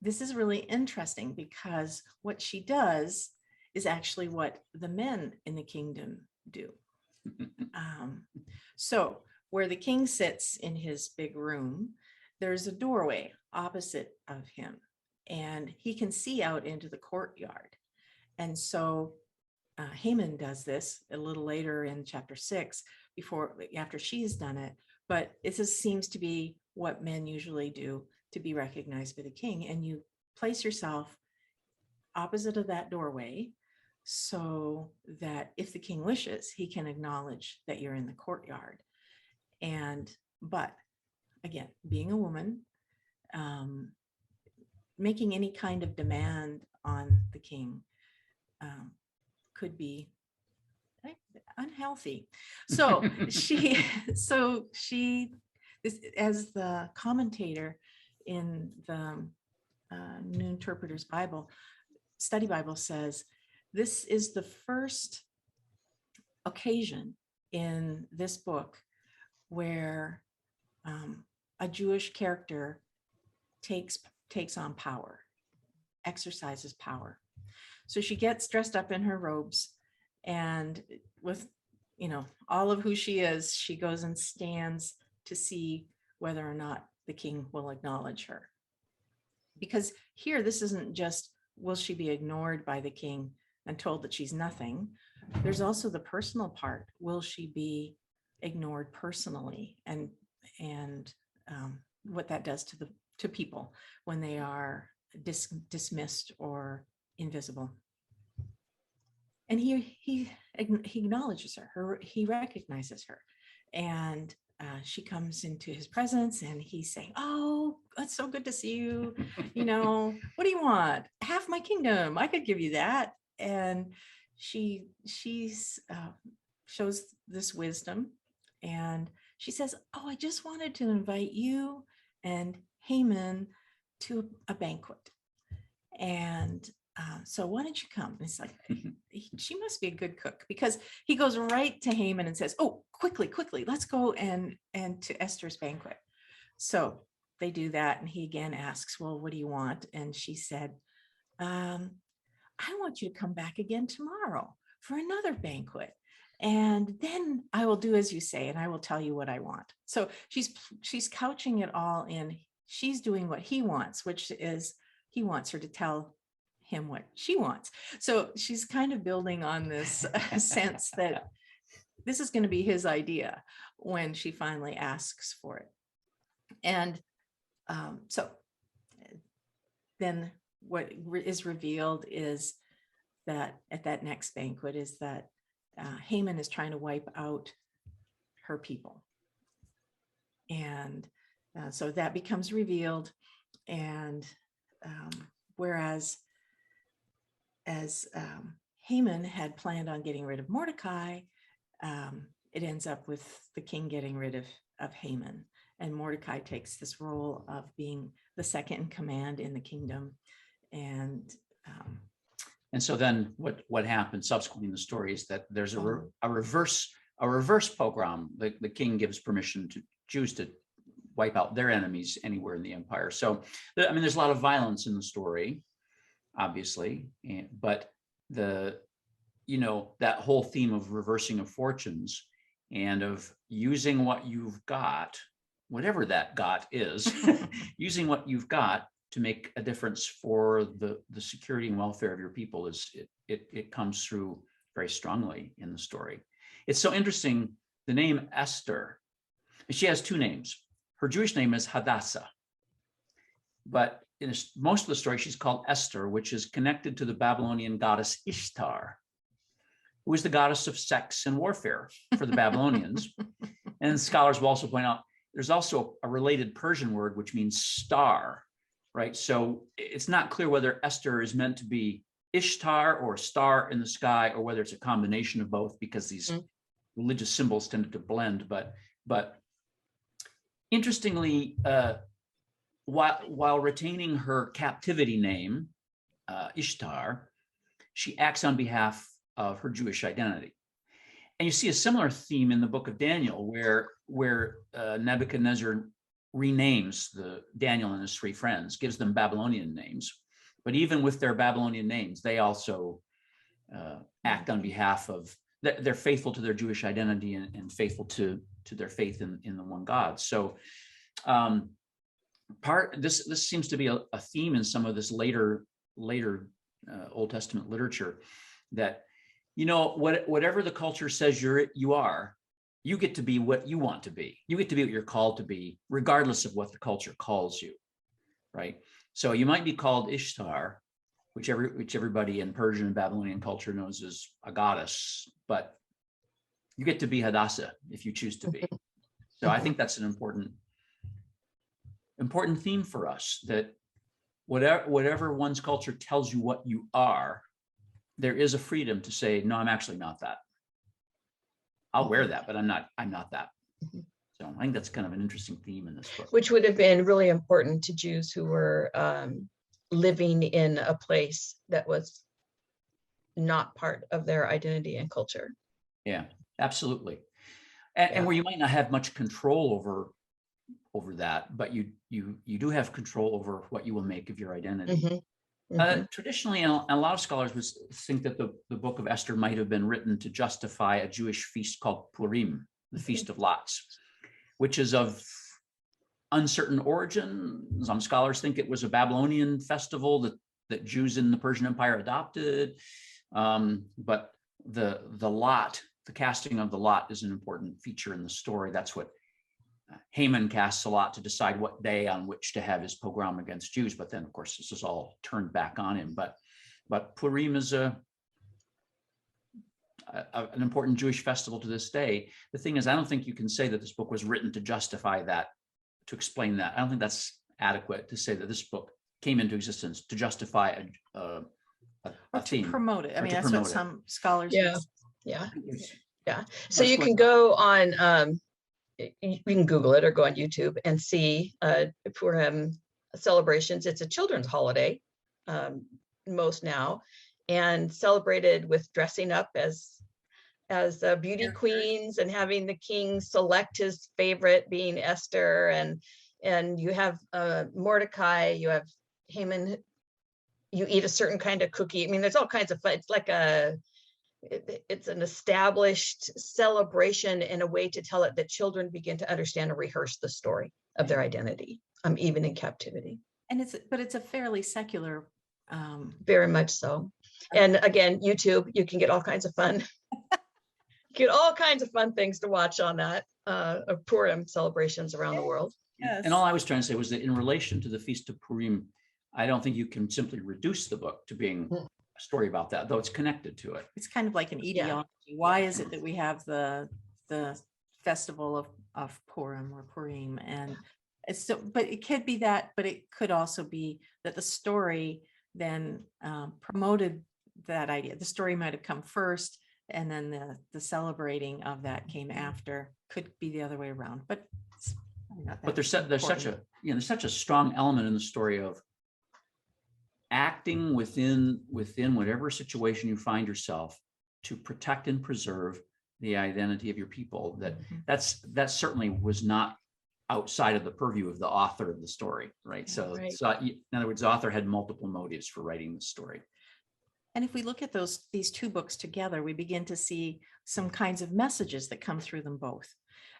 D: this is really interesting because what she does is actually what the men in the kingdom do. So where the king sits in his big room, there's a doorway opposite of him, and he can see out into the courtyard. And so Haman does this a little later in chapter 6, after she's done it. But it just seems to be what men usually do to be recognized by the king. And you place yourself opposite of that doorway so that if the king wishes, he can acknowledge that you're in the courtyard. But again, being a woman, making any kind of demand on the king could be unhealthy. So this, as the commentator in the New Interpreter's Bible, Study Bible says, this is the first occasion in this book where a Jewish character takes on power, exercises power. So she gets dressed up in her robes, and with, all of who she is, she goes and stands to see whether or not the king will acknowledge her. Because here, this isn't just, will she be ignored by the king and told that she's nothing? There's also the personal part. Will she be ignored personally? And what that does to people when they are dismissed or invisible. And he acknowledges her, he recognizes her, and she comes into his presence, and he's saying, "Oh, it's so good to see you. What do you want? Half my kingdom. I could give you that." And she shows this wisdom, and she says, "Oh, I just wanted to invite you and Haman to a banquet. And so why don't you come?" And it's like, she must be a good cook, because he goes right to Haman and says, "Oh, quickly, let's go and to Esther's banquet." So they do that. And he again asks, "Well, what do you want?" And she said, "I want you to come back again tomorrow for another banquet. And then I will do as you say, and I will tell you what I want." So she's couching it all in, she's doing what he wants, which is he wants her to tell him what she wants. So she's kind of building on this sense that this is going to be his idea when she finally asks for it. And so then what is revealed is that at that next banquet is that Haman is trying to wipe out her people. And so that becomes revealed. And whereas as Haman had planned on getting rid of Mordecai, it ends up with the king getting rid of Haman. And Mordecai takes this role of being the second in command in the kingdom. And
C: so then what happened subsequently in the story is that there's a reverse pogrom. The king gives permission to Jews to wipe out their enemies anywhere in the empire. So, there's a lot of violence in the story, obviously, but that whole theme of reversing of fortunes and of using what you've got, whatever that got is, using what you've got to make a difference for the security and welfare of your people it comes through very strongly in the story. It's so interesting. The name Esther, she has two names. Her Jewish name is Hadassah, but most of the story, she's called Esther, which is connected to the Babylonian goddess Ishtar, who is the goddess of sex and warfare for the Babylonians. And scholars will also point out there's also a related Persian word which means star, right? So it's not clear whether Esther is meant to be Ishtar or a star in the sky, or whether it's a combination of both, because these religious symbols tended to blend. But interestingly, while retaining her captivity name, Ishtar, she acts on behalf of her Jewish identity. And you see a similar theme in the book of Daniel, where Nebuchadnezzar renames Daniel and his three friends, gives them Babylonian names. But even with their Babylonian names, they also act on behalf of, they're faithful to their Jewish identity and faithful to their faith in the one God. So this seems to be a theme in some of this later Old Testament literature, that, you know, whatever the culture says you are, you get to be what you want to be. You get to be what you're called to be, regardless of what the culture calls you, right? So you might be called Ishtar, which everybody in Persian and Babylonian culture knows as a goddess, but you get to be Hadassah if you choose to be. So I think that's an important theme for us, that whatever one's culture tells you what you are, there is a freedom to say, no, I'm actually not that. I'll wear that, but I'm not that. So I think that's kind of an interesting theme in this book.
B: Which would have been really important to Jews who were living in a place that was not part of their identity and culture.
C: Yeah, absolutely. And where you might not have much control over that, but you do have control over what you will make of your identity. Traditionally, and a lot of scholars would think that the book of Esther might have been written to justify a Jewish feast called Purim, the Feast of Lots, which is of uncertain origin. Some scholars think it was a Babylonian festival that Jews in the Persian Empire adopted. But the lot, the casting of the lot, is an important feature in the story. That's what Haman casts a lot to decide what day on which to have his pogrom against Jews. But then, of course, this is all turned back on him. But Purim is an important Jewish festival to this day. The thing is, I don't think you can say that this book was written to justify that, to explain that. I don't think that's adequate to say that this book came into existence to justify a theme.
D: To promote it. I mean, that's what some scholars
B: Yeah. So you can go on, you can Google it or go on YouTube and see Purim celebrations. It's a children's holiday, most now, and celebrated with dressing up as beauty queens and having the king select his favorite, being Esther, and you have Mordecai, you have Haman, you eat a certain kind of cookie. I mean, there's all kinds of fun. It's like it's an established celebration in a way to tell it that children begin to understand and rehearse the story of their identity, even in captivity.
D: And it's a fairly secular.
B: Very much so. And again, YouTube, you can get all kinds of fun. Get all kinds of fun things to watch on that of Purim celebrations around the world.
D: Yes.
C: And all I was trying to say was that in relation to the Feast of Purim, I don't think you can simply reduce the book to being a story about that, though it's connected to it.
D: It's kind of like an etiology. Why is it that we have the festival of Purim or Purim? And it's so, but it could be that, but it could also be that the story then promoted that idea. The story might have come first, and then the celebrating of that came after. Could be the other way around, but
C: there's such a strong element in the story of acting within whatever situation you find yourself to protect and preserve the identity of your people. That certainly was not outside of the purview of the author of the story, right? So in other words, the author had multiple motives for writing the story.
D: And if we look at these two books together, we begin to see some kinds of messages that come through them both.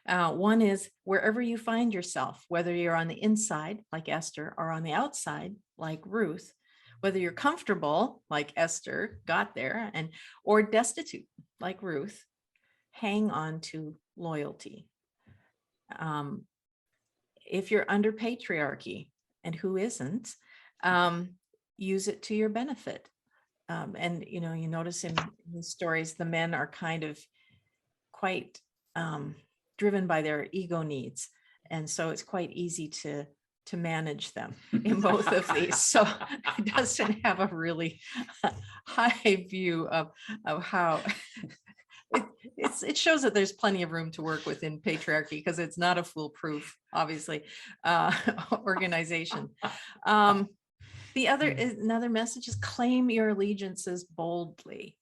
D: One is, wherever you find yourself, whether you're on the inside, like Esther, or on the outside, like Ruth, whether you're comfortable, like Esther got there, or destitute, like Ruth, hang on to loyalty. If you're under patriarchy, and who isn't, use it to your benefit. And, you notice in the stories, the men are kind of quite driven by their ego needs. And so it's quite easy to manage them in both of these. So it doesn't have a really high view of how it shows that there's plenty of room to work within patriarchy, because it's not a foolproof, obviously, organization. Another message is claim your allegiances boldly.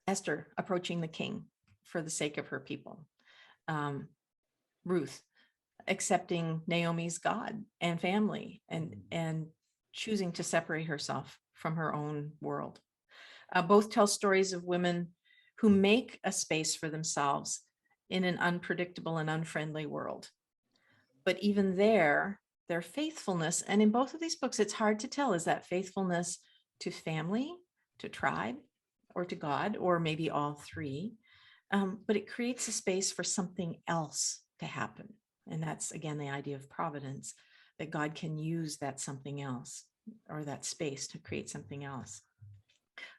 D: Esther approaching the king for the sake of her people. Ruth accepting Naomi's God and family, and choosing to separate herself from her own world. Both tell stories of women who make a space for themselves in an unpredictable and unfriendly world. But even their faithfulness, and in both of these books, it's hard to tell, is that faithfulness to family, to tribe, or to God, or maybe all three. But it creates a space for something else to happen. And that's, again, the idea of providence, that God can use that something else, or that space, to create something else.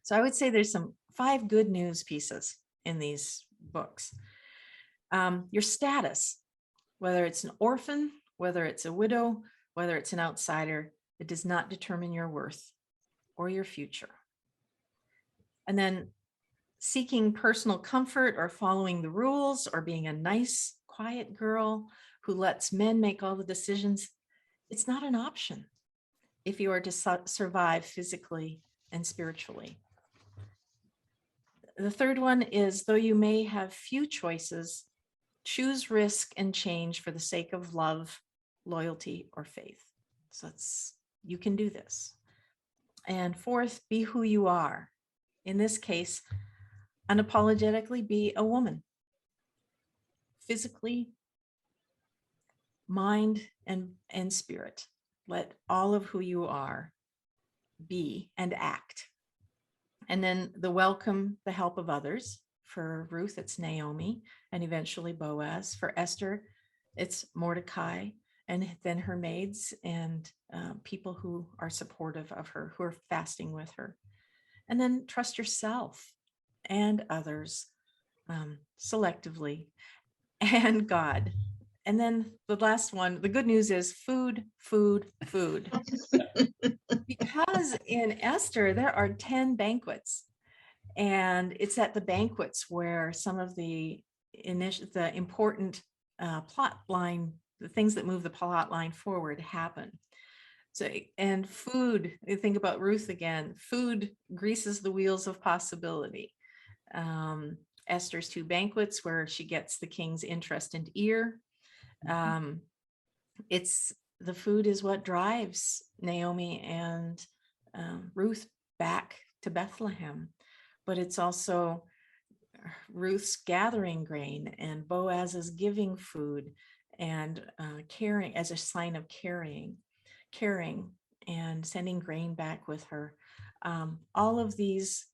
D: So I would say there's 5 good news pieces in these books. Your status, whether it's an orphan, whether it's a widow, whether it's an outsider, it does not determine your worth or your future. And then seeking personal comfort, or following the rules, or being a nice, quiet girl who lets men make all the decisions, it's not an option if you are to survive physically and spiritually. The third one is, though you may have few choices, choose risk and change for the sake of love, loyalty, or faith. So you can do this. And fourth, be who you are. In this case, unapologetically be a woman. Physically, mind, and spirit. Let all of who you are be and act. And then the welcome, the help of others. For Ruth, it's Naomi, and eventually Boaz. For Esther, it's Mordecai, and then her maids, and people who are supportive of her, who are fasting with her. And then trust yourself and others selectively, and God. And then the last one, the good news is food, food, food. Because in Esther, there are 10 banquets. And it's at the banquets where some of the important plot line, the things that move the plot line forward, happen. So, and food, you think about Ruth again, food greases the wheels of possibility. Esther's 2 banquets where she gets the king's interest and ear. The food is what drives Naomi and Ruth back to Bethlehem, but it's also Ruth's gathering grain, and Boaz is giving food, and caring as a sign of caring, and sending grain back with her. All of these,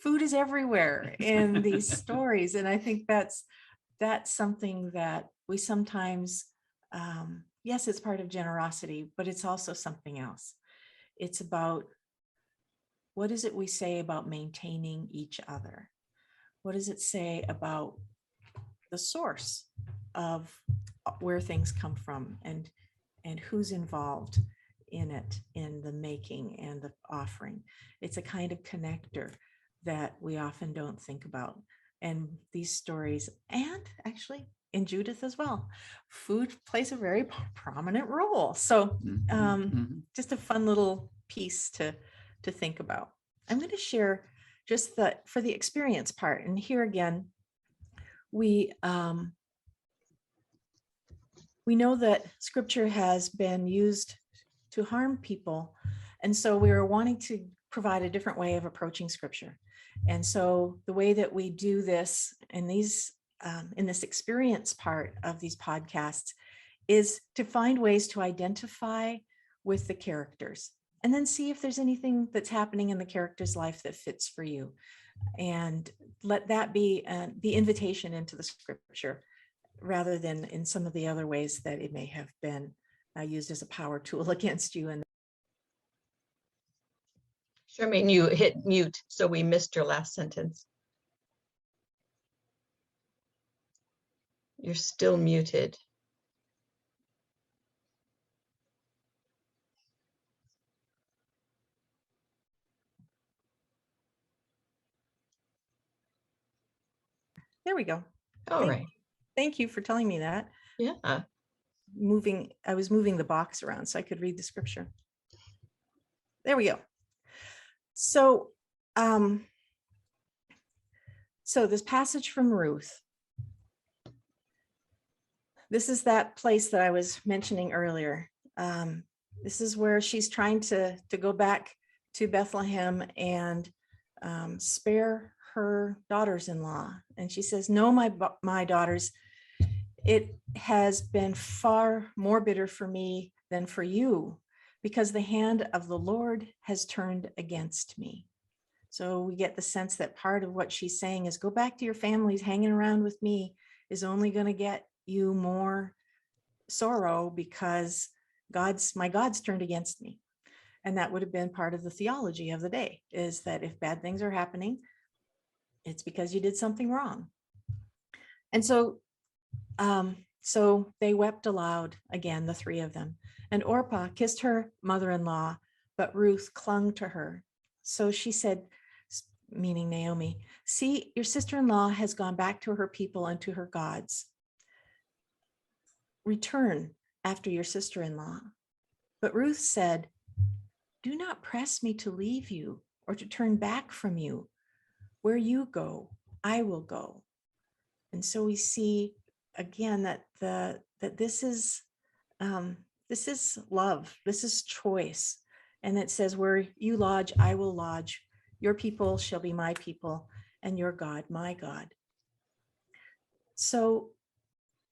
D: food is everywhere in these stories, and I think that's something that we sometimes, yes, it's part of generosity, but it's also something else. It's about, what is it we say about maintaining each other? What does it say about the source of where things come from, and who's involved in it, in the making and the offering? It's a kind of connector that we often don't think about. And these stories, and actually in Judith as well, food plays a very prominent role. So just a fun little piece to think about. I'm going to share just for the experience part. And here again, we know that scripture has been used to harm people. And so we were wanting to provide a different way of approaching scripture. And so the way that we do this in this experience part of these podcasts is to find ways to identify with the characters, and then see if there's anything that's happening in the character's life that fits for you. And let that be the invitation into the scripture, rather than in some of the other ways that it may have been used as a power tool against you. And
B: Charmaine, you hit mute, so we missed your last sentence. You're still muted.
D: there we go.
B: All right.
D: Thank you for telling me that.
B: Yeah.
D: I was moving the box around so I could read the scripture. There we go. So, so this passage from Ruth, this is that place that I was mentioning earlier. This is where she's trying to go back to Bethlehem and spare her daughters-in-law. And she says, no, my daughters, it has been far more bitter for me than for you, because the hand of the Lord has turned against me. So we get the sense that part of what she's saying is, go back to your families. Hanging around with me is only going to get you more sorrow, because my God's turned against me. And that would have been part of the theology of the day, is that if bad things are happening, it's because you did something wrong. And so they wept aloud again, the three of them. And Orpah kissed her mother-in-law, but Ruth clung to her. So she said, meaning Naomi, see, your sister-in-law has gone back to her people and to her gods. Return after your sister-in-law. But Ruth said, do not press me to leave you or to turn back from you. Where you go, I will go. And so we see again that this is love, this is choice. And it says, where you lodge, I will lodge. Your people shall be my people, and your God, my God. So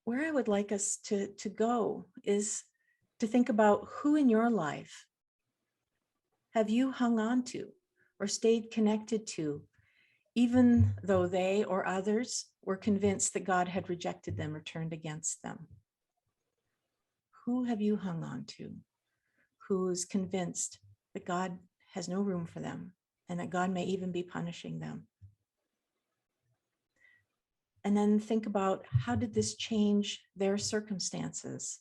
D: where I would like us to go is to think about who in your life have you hung on to or stayed connected to, even though they or others were convinced that God had rejected them or turned against them. Who have you hung on to? Who is convinced that God has no room for them and that God may even be punishing them? And then think about, how did this change their circumstances?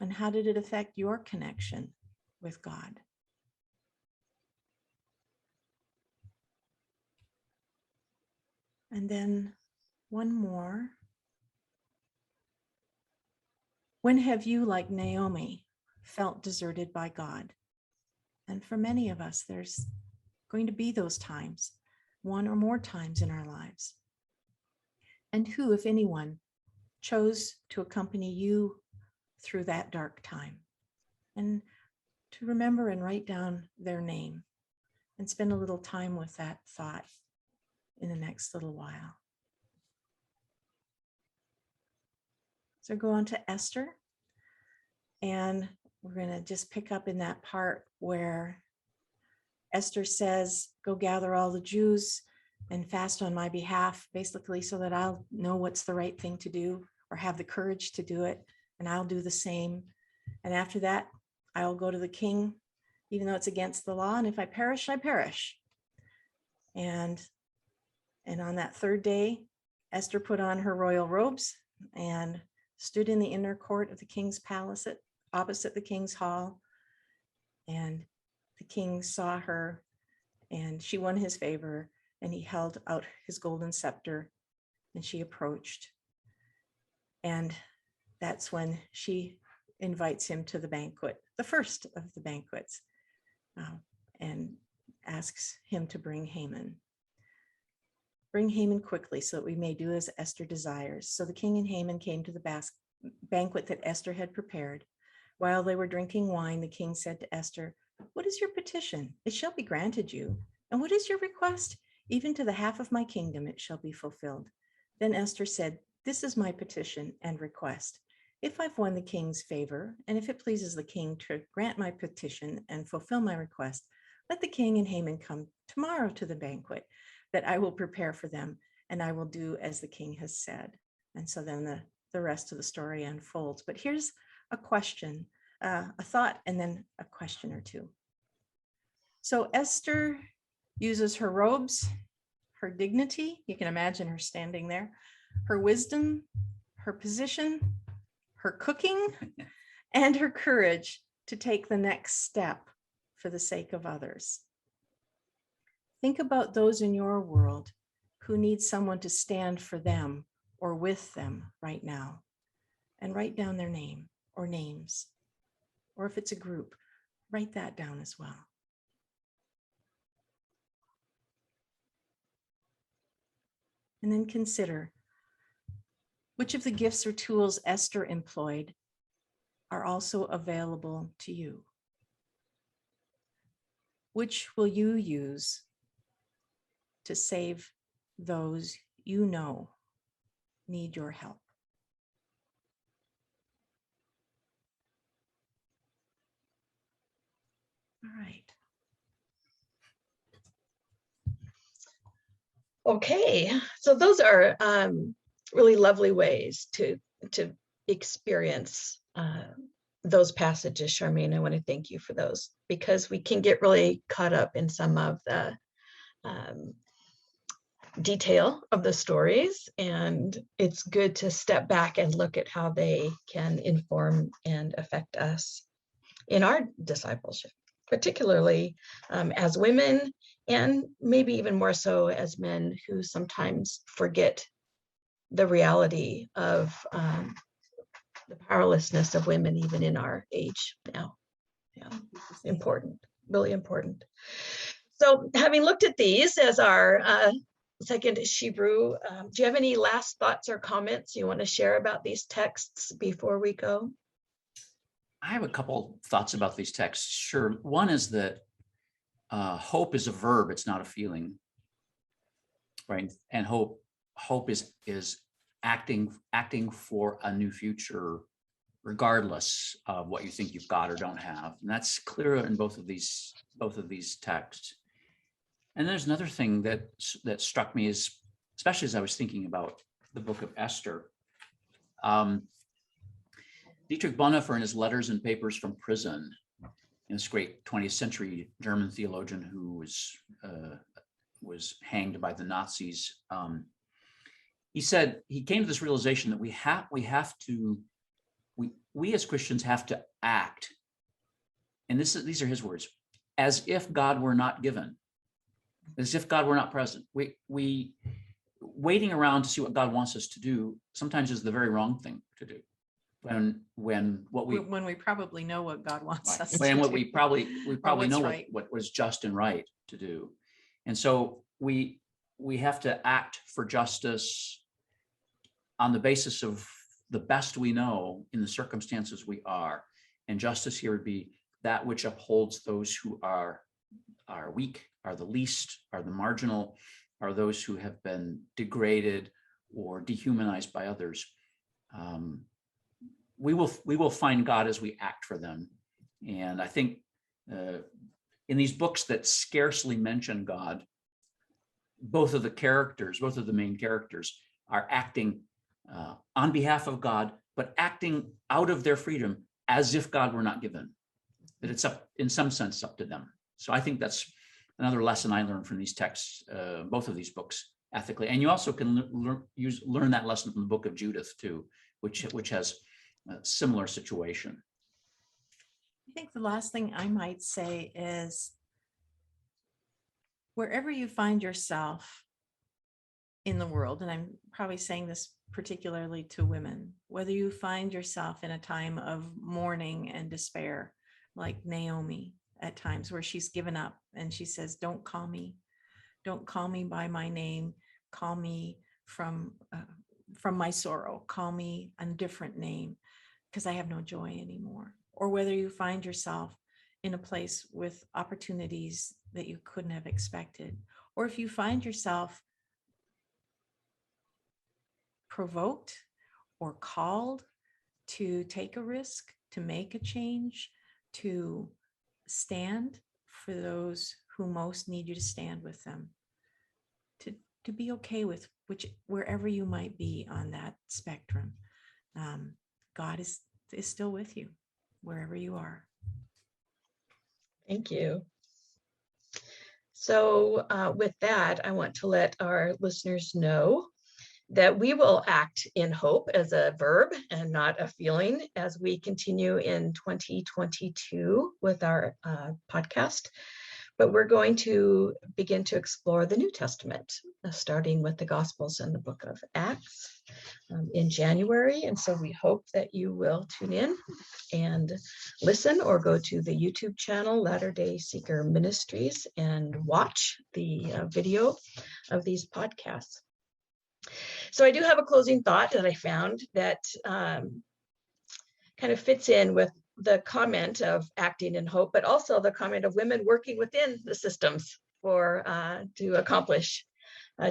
D: And how did it affect your connection with God? And then one more. When have you, like Naomi, felt deserted by God? And for many of us, there's going to be those times, one or more times in our lives. And who, if anyone, chose to accompany you through that dark time? And to remember and write down their name and spend a little time with that thought in the next little while. So go on to Esther, and we're going to just pick up in that part where Esther says, go gather all the Jews and fast on my behalf, basically so that I'll know what's the right thing to do or have the courage to do it, and I'll do the same. And after that, I'll go to the king, even though it's against the law, and if I perish, I perish. And on that third day, Esther put on her royal robes and stood in the inner court of the king's palace opposite the king's hall. And the king saw her, and she won his favor, and he held out his golden scepter, and she approached. And that's when she invites him to the banquet, the first of the banquets, and asks him to bring Haman. Bring Haman quickly so that we may do as Esther desires. So the king and Haman came to the banquet that Esther had prepared. While they were drinking wine, the king said to Esther, what is your petition? It shall be granted you. And what is your request? Even to the half of my kingdom it shall be fulfilled. Then Esther said, this is my petition and request. If I've won the king's favor, and if it pleases the king to grant my petition and fulfill my request, let the king and Haman come tomorrow to the banquet that I will prepare for them, and I will do as the king has said. And so then the rest of the story unfolds. But here's a question a thought and then a question or two. So Esther uses her robes, her dignity. You can imagine her standing there, her wisdom, her position, her cooking, and her courage to take the next step for the sake of others. Think about those in your world who need someone to stand for them or with them right now, and write down their name or names. Or if it's a group, write that down as well. And then consider which of the gifts or tools Esther employed are also available to you. Which will you use to save those you know need your help? All right.
B: Okay, so those are really lovely ways to experience those passages, Charmaine. I want to thank you for those, because we can get really caught up in some of the detail of the stories, and it's good to step back and look at how they can inform and affect us in our discipleship, particularly as women, and maybe even more so as men who sometimes forget the reality of the powerlessness of women, even in our age now. Yeah, important, really important. So having looked at these as our second Hebrew, do you have any last thoughts or comments you want to share about these texts before we go?
C: I have a couple thoughts about these texts. Sure. One is that hope is a verb, it's not a feeling, right? And hope is acting for a new future, regardless of what you think you've got or don't have. And that's clear in both of these texts. And there's another thing that struck me, is, especially as I was thinking about the book of Esther. Dietrich Bonhoeffer, in his Letters and Papers from Prison, this great 20th century German theologian who was hanged by the Nazis, he said he came to this realization that we as Christians have to act, and these are his words, as if God were not given, as if God were not present. We waiting around to see what God wants us to do sometimes is the very wrong thing to do. When we probably know what God wants us to do. We probably know right. what was just and right to do. And so we have to act for justice on the basis of the best we know in the circumstances we are. And justice here would be that which upholds those who are weak, are the least, are the marginal, are those who have been degraded or dehumanized by others. We will find God as we act for them. And I think in these books that scarcely mention God, both of the main characters are acting on behalf of God, but acting out of their freedom as if God were not given, that it's up, in some sense, up to them. So I think that's another lesson I learned from these texts, both of these books, ethically. And you also can learn that lesson from the book of Judith too, which has a similar situation.
D: I think the last thing I might say is, wherever you find yourself in the world, and I'm probably saying this particularly to women, whether you find yourself in a time of mourning and despair, like Naomi at times, where she's given up and she says, don't call me by my name, call me from my sorrow, call me a different name, because I have no joy anymore. Or whether you find yourself in a place with opportunities that you couldn't have expected, or if you find yourself provoked or called to take a risk, to make a change, to stand for those who most need you to stand with them, to be okay with wherever you might be on that spectrum. God is still with you. wherever you are.
B: Thank you. So with that, I want to let our listeners know that we will act in hope as a verb and not a feeling as we continue in 2022 with our podcast. But we're going to begin to explore the New Testament, starting with the Gospels and the Book of Acts in January. And so we hope that you will tune in and listen, or go to the YouTube channel, Latter-day Seeker Ministries, and watch the video of these podcasts. So I do have a closing thought that I found that kind of fits in with the comment of acting in hope, but also the comment of women working within the systems to accomplish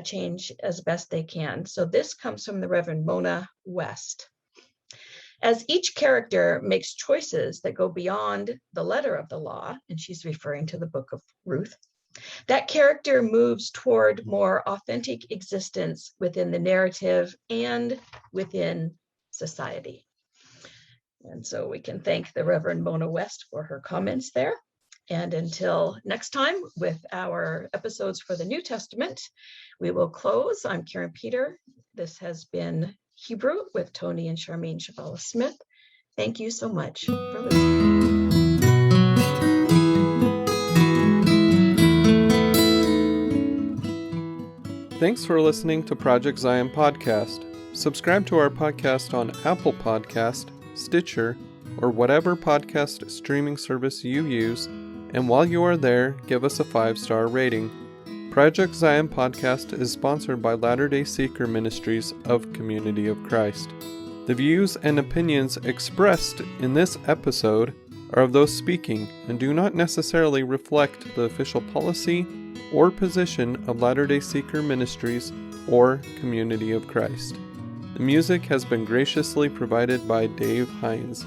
B: change as best they can. So this comes from the Reverend Mona West. As each character makes choices that go beyond the letter of the law, and she's referring to the Book of Ruth, that character moves toward more authentic existence within the narrative and within society. And so we can thank the Reverend Mona West for her comments there. And until next time with our episodes for the New Testament, we will close. I'm Karin Peter. This has been Hebrew with Tony and Charmaine Chvala-Smith. Thank you so much for listening.
A: Thanks for listening to Project Zion Podcast. Subscribe to our podcast on Apple Podcast, Stitcher, or whatever podcast streaming service you use, and while you are there, give us a 5-star rating. Project Zion Podcast is sponsored by Latter-day Seeker Ministries of Community of Christ. The views and opinions expressed in this episode are of those speaking and do not necessarily reflect the official policy or position of Latter-day Seeker Ministries or Community of Christ. The music has been graciously provided by Dave Hines.